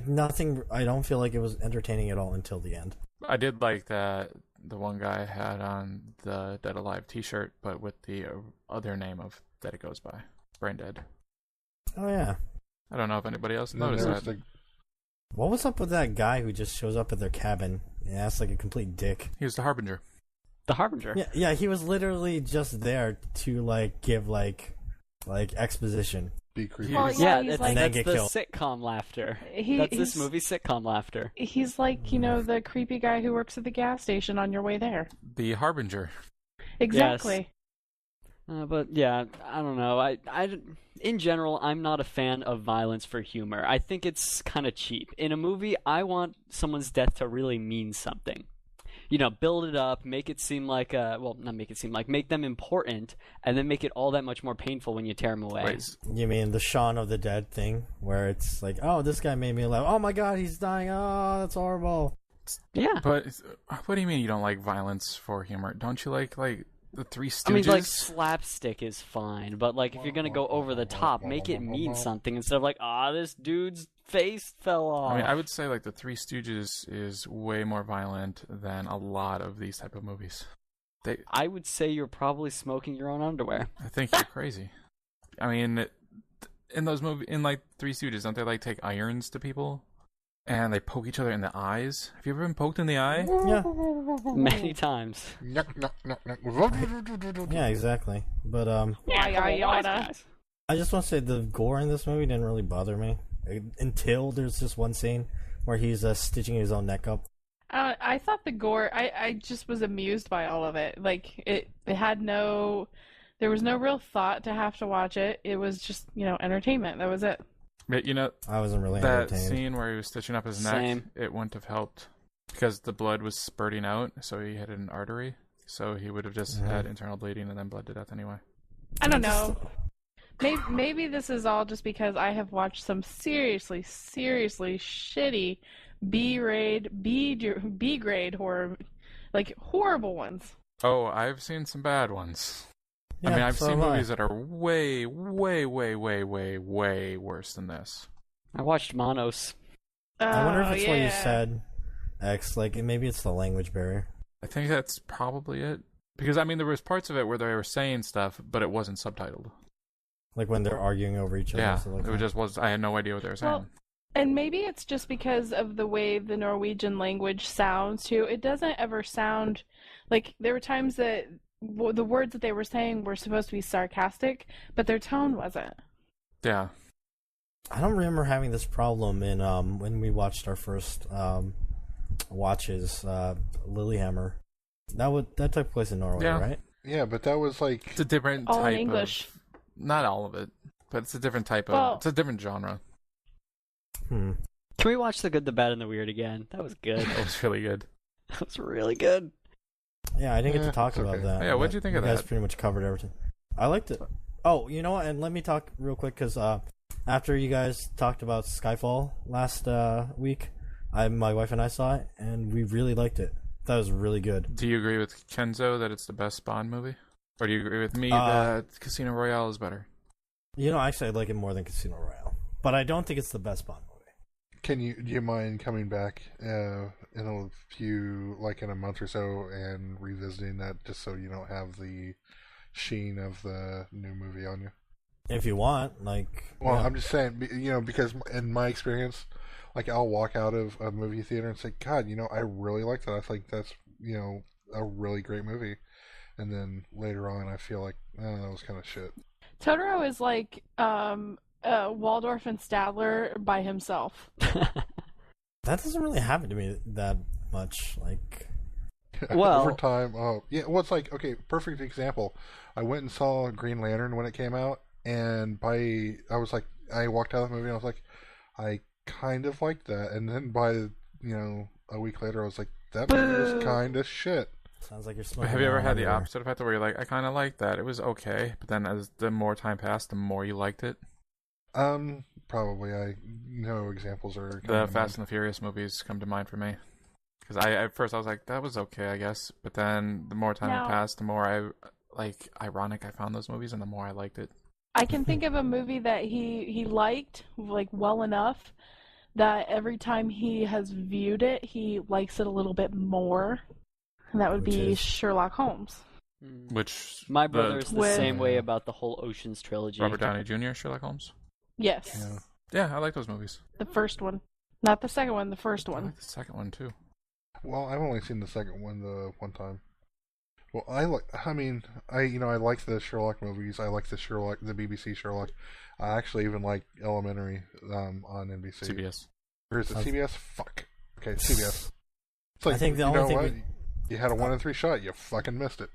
A: nothing. I don't feel like it was entertaining at all until the end.
C: I did like that the one guy had on the Dead Alive T-shirt, but with the other name of that it goes by, Brain Dead.
A: Oh yeah.
C: I don't know if anybody else noticed that.
A: What was up with that guy who just shows up at their cabin and acts like a complete dick?
C: He was the Harbinger.
B: The Harbinger.
A: Yeah, he was literally just there to like give like exposition.
E: Be creepy.
D: Well,
B: Yeah,
D: he's
B: that's,
D: like-
B: that's
A: Get
B: the
A: killed.
B: sitcom laughter.
D: he's,
B: That's this movie's sitcom laughter.
D: He's like, you know, the creepy guy who works at the gas station on your way there.
C: The Harbinger.
D: Exactly.
B: But yeah, I don't know. In general, I'm not a fan of violence for humor. I think it's kind of cheap. In a movie, I want someone's death to really mean something. You know, build it up, make it seem like, make them important, and then make it all that much more painful when you tear them away.
C: Wait,
A: You mean the Shaun of the Dead thing, where it's like, oh, this guy made me laugh. Oh my god, he's dying. Oh, that's horrible.
B: Yeah.
C: but what do you mean you don't like violence for humor? Don't you like the Three Stooges?
B: I mean, like, slapstick is fine, but, like, if you're gonna go over the top, make it mean something instead of, like, this dude's face fell off.
C: I mean, I would say, like, the Three Stooges is way more violent than a lot of these type of movies.
B: I would say you're probably smoking your own underwear.
C: I think you're crazy. I mean, in those movies, in, like, Three Stooges, don't they, like, take irons to people? And they poke each other in the eyes? Have you ever been poked in the eye?
A: Yeah.
B: Many times.
A: Yeah, exactly. But
D: Yada.
A: I just want to say the gore in this movie didn't really bother me until there's this one scene where he's stitching his own neck up.
D: I thought the gore, I just was amused by all of it. Like, it had no, there was no real thought to have to watch it. It was just, you know, entertainment. That was it.
C: But, you know,
A: I wasn't really
C: that
A: entertained.
C: scene where he was stitching up his neck,
B: Same.
C: it wouldn't have helped because the blood was spurting out, so he had an artery, so he would have just had internal bleeding and then bled to death anyway.
D: I don't know. Maybe this is all just because I have watched some seriously shitty B grade horror, like horrible ones.
C: Oh, I've seen some bad ones.
A: Yeah,
C: I mean, I've
A: so
C: seen
A: have I.
C: movies that are way, way, way, way, way, way worse than this.
B: I watched Monos.
A: I wonder if it's what you
D: yeah.
A: said, X. Like, maybe it's the language barrier.
C: I think that's probably it. Because, I mean, there was parts of it where they were saying stuff, but it wasn't subtitled.
A: Like when they're arguing over each other.
C: Yeah,
A: and stuff like
C: it
A: that.
C: just was. I had no idea what they were saying.
D: Well, and maybe it's just because of the way the Norwegian language sounds too. It doesn't ever sound like there were times that the words that they were saying were supposed to be sarcastic, but their tone wasn't.
C: Yeah.
A: I don't remember having this problem in when we watched our first watches, Lilyhammer. That took place in Norway,
C: Yeah.
A: right?
E: Yeah, but that was like
C: It's a different
D: All in
C: type
D: English.
C: of... Not all of it, but it's a different type of...
D: Well-
C: it's a different genre.
A: Hmm.
B: Can we watch The Good, the Bad, and the Weird again? That was good.
C: It was really good.
B: That was really good.
A: Yeah, I didn't get to talk
E: it's
A: about
E: okay.
A: that.
C: Yeah, what'd
A: but
C: you think of
A: You guys
C: that?
A: pretty much covered everything. I liked it. Oh, you know what? And let me talk real quick because after you guys talked about Skyfall last week, my wife and I saw it, and we really liked it. That was really good.
C: Do you agree with Kenzo that it's the best Bond movie? Or do you agree with me that Casino Royale is better?
A: You know, actually, I like it more than Casino Royale, but I don't think it's the best Bond movie.
E: do you mind coming back in a month or so and revisiting that just so you don't have the sheen of the new movie on you?
A: If you want, like...
E: Well,
A: yeah.
E: I'm just saying, you know, because in my experience, like I'll walk out of a movie theater and say, God, you know, I really like that. I think that's, you know, a really great movie. And then later on, I feel like, that was kind of shit.
D: Totoro is like Waldorf and Statler by himself.
A: That doesn't really happen to me that much. Like,
B: Well-
E: Over time, yeah, well, it's like, okay, perfect example. I went and saw Green Lantern when it came out, and I walked out of the movie and I was like, I kind of liked that. And then by, you know, a week later, I was like, that movie was kind of shit.
A: sounds like you're smoking.
C: Have you ever
A: around
C: had the
A: everywhere.
C: opposite effect where you're like, I kind of liked that. It was okay. But then as the more time passed, the more you liked it?
E: Probably. I know examples are
C: The Fast and the Furious movies come to mind for me. because at first I was like, that was okay, I guess. But then the more time passed, the more ironic I found those movies, and the more I liked it.
D: I can think of a movie that he liked like well enough that every time he has viewed it, he likes it a little bit more, and that would be Sherlock Holmes.
C: Which
B: my brother's the same way about the whole Ocean's trilogy.
C: Robert Downey Jr. Sherlock Holmes.
D: Yes.
C: Yeah, I like those movies.
D: The first one, not the second one. The first one.
C: I like the second one too.
E: Well, I've only seen the second one the one time. Well, I like the Sherlock movies. I like the BBC Sherlock. I actually even like Elementary on NBC.
C: CBS.
E: Or is it CBS? Fuck. Okay, CBS. It's like,
A: I think the only thing
E: you had a 1 in 3 shot. You fucking missed it.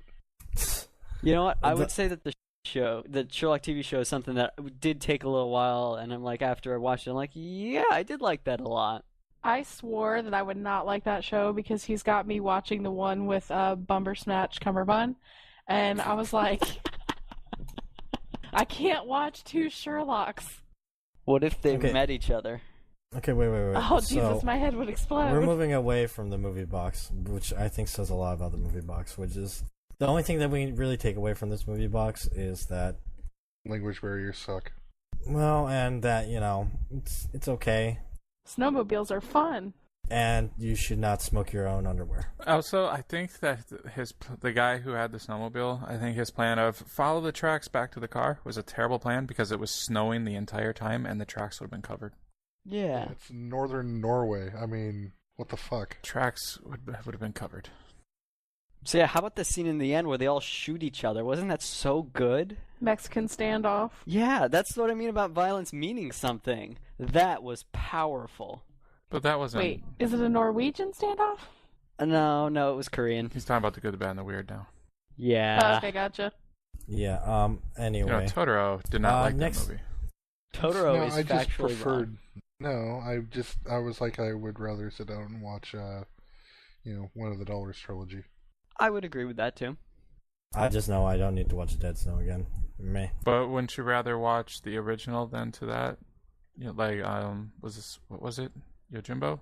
B: You know what? I would say that the Sherlock TV show is something that did take a little while, and I'm like, after I watched it, I'm like, yeah, I did like that a lot.
D: I swore that I would not like that show because he's got me watching the one with Bumbersnatch Cumberbund, and I was like, I can't watch two Sherlocks.
B: What if they met each other?
A: Okay, wait.
D: Oh, Jesus, my head would explode.
A: We're moving away from the movie box, which I think says a lot about the movie box, which is the only thing that we really take away from this movie box is that
E: language barriers suck.
A: Well, and that, it's okay.
D: Snowmobiles are fun.
A: And you should not smoke your own underwear.
C: Also, I think that the guy who had the snowmobile, I think his plan of follow the tracks back to the car was a terrible plan because it was snowing the entire time and the tracks would have been covered.
B: Yeah.
E: It's northern Norway. I mean, what the fuck?
C: Tracks would have been covered.
B: So yeah, how about the scene in the end where they all shoot each other? Wasn't that so good?
D: Mexican standoff.
B: Yeah, that's what I mean about violence meaning something. That was powerful.
C: But that wasn't...
D: Wait, is it a Norwegian standoff?
B: No, it was Korean.
C: He's talking about the good, the bad, and the weird now.
B: Yeah.
D: Oh, okay, gotcha.
A: Yeah, anyway.
C: Totoro did not like that movie.
B: Totoro is factually
E: I just preferred...
B: wrong.
E: No, I was like, I would rather sit down and watch, one of the Dollars trilogy.
B: I would agree with that, too.
A: I just know I don't need to watch Dead Snow again. Meh.
C: But wouldn't you rather watch the original than to that? What was it? Yojimbo?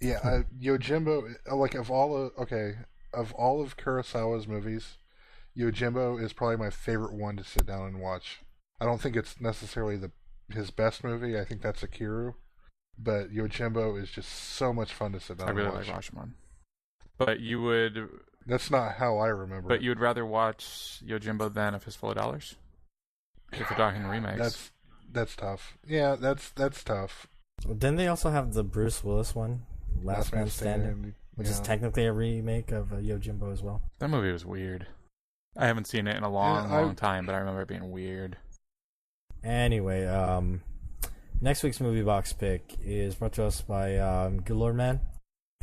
E: Yeah, Yojimbo, like, of all of Kurosawa's movies, Yojimbo is probably my favorite one to sit down and watch. I don't think it's necessarily his best movie. I think that's Akiru. But Yojimbo is just so much fun to sit down and watch. I really
C: like Rashomon. But you would...
E: That's not how I remember
C: But you would rather watch Yojimbo than A Fistful of Dollars? If we're talking remakes.
E: That's tough. Yeah, that's tough.
A: Didn't they also have the Bruce Willis one, Last Man Standing, which is technically a remake of Yojimbo as well?
C: That movie was weird. I haven't seen it in a long time, but I remember it being weird.
A: Anyway, next week's movie box pick is brought to us by Gilorman,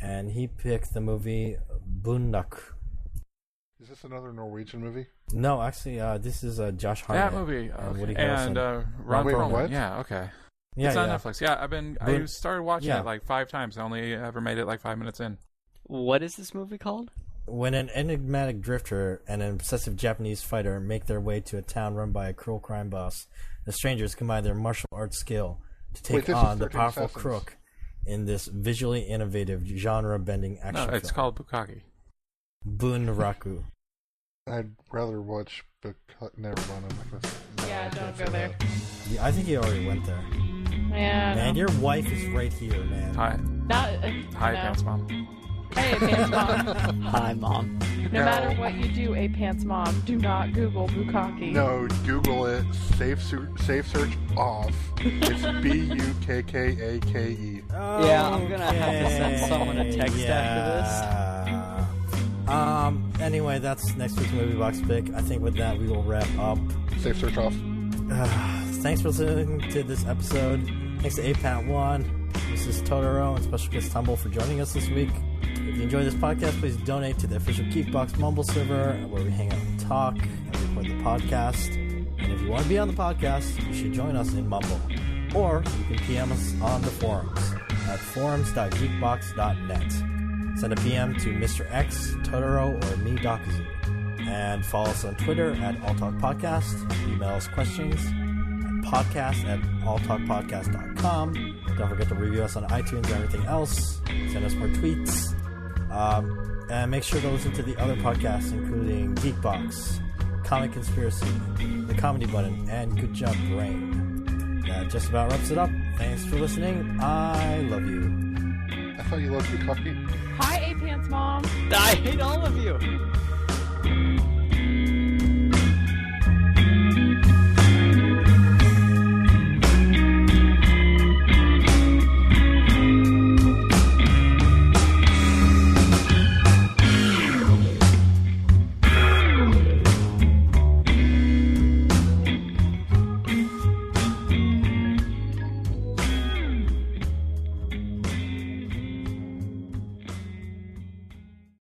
A: and he picked the movie Bundak.
E: Is this another Norwegian movie?
A: No, actually, this is Josh Hartnett.
C: That movie.
A: Woody
C: and Ron Perlman.
E: What?
C: Yeah, okay.
A: Yeah,
C: it's on Netflix. Yeah, I started watching
A: it
C: like 5 times. I only ever made it like 5 minutes in.
B: What is this movie called?
A: When an enigmatic drifter and an obsessive Japanese fighter make their way to a town run by a cruel crime boss, the strangers combine their martial arts skill to take on the powerful crook in this visually innovative, genre-bending action film.
C: It's called Bukkake.
A: Bunraku.
E: I'd rather watch Never mind.
D: Yeah, don't go there.
A: Yeah, I think he already went there.
D: Yeah.
A: Man, your wife is right here, man.
C: Hi. Hi,
D: no.
C: Pants Mom.
D: Hey, Pants Mom.
B: Hi, Mom.
D: No matter what you do, Pants Mom, do not Google Bukkake.
E: No, Google it. Safe search off. It's Bukkake.
B: Yeah, I'm gonna have to send someone a text after this.
A: Anyway, that's next week's movie box pick. I think with that we will wrap up.
E: Safe search off.
A: Thanks for listening to this episode. Thanks to APAT1, Mrs. Totoro, and special guest Tumble for joining us this week. If you enjoy this podcast, please donate to the official Geekbox Mumble server where we hang out and talk and record the podcast. And if you want to be on the podcast, you should join us in Mumble. Or you can PM us on the forums at forums.geekbox.net. Send a PM to Mr. X, Totoro, or me, Dakazu. And follow us on Twitter at alltalk podcast. Email us questions at podcast@alltalkpodcast.com. Don't forget to review us on iTunes and everything else. Send us more tweets. And make sure to listen to the other podcasts, including Geekbox, Comic Conspiracy, The Comedy Button, and Good Job Brain. That just about wraps it up. Thanks for listening. I love you.
E: I thought you loved your coffee.
D: Hi, A Pants Mom.
B: I hate all of you.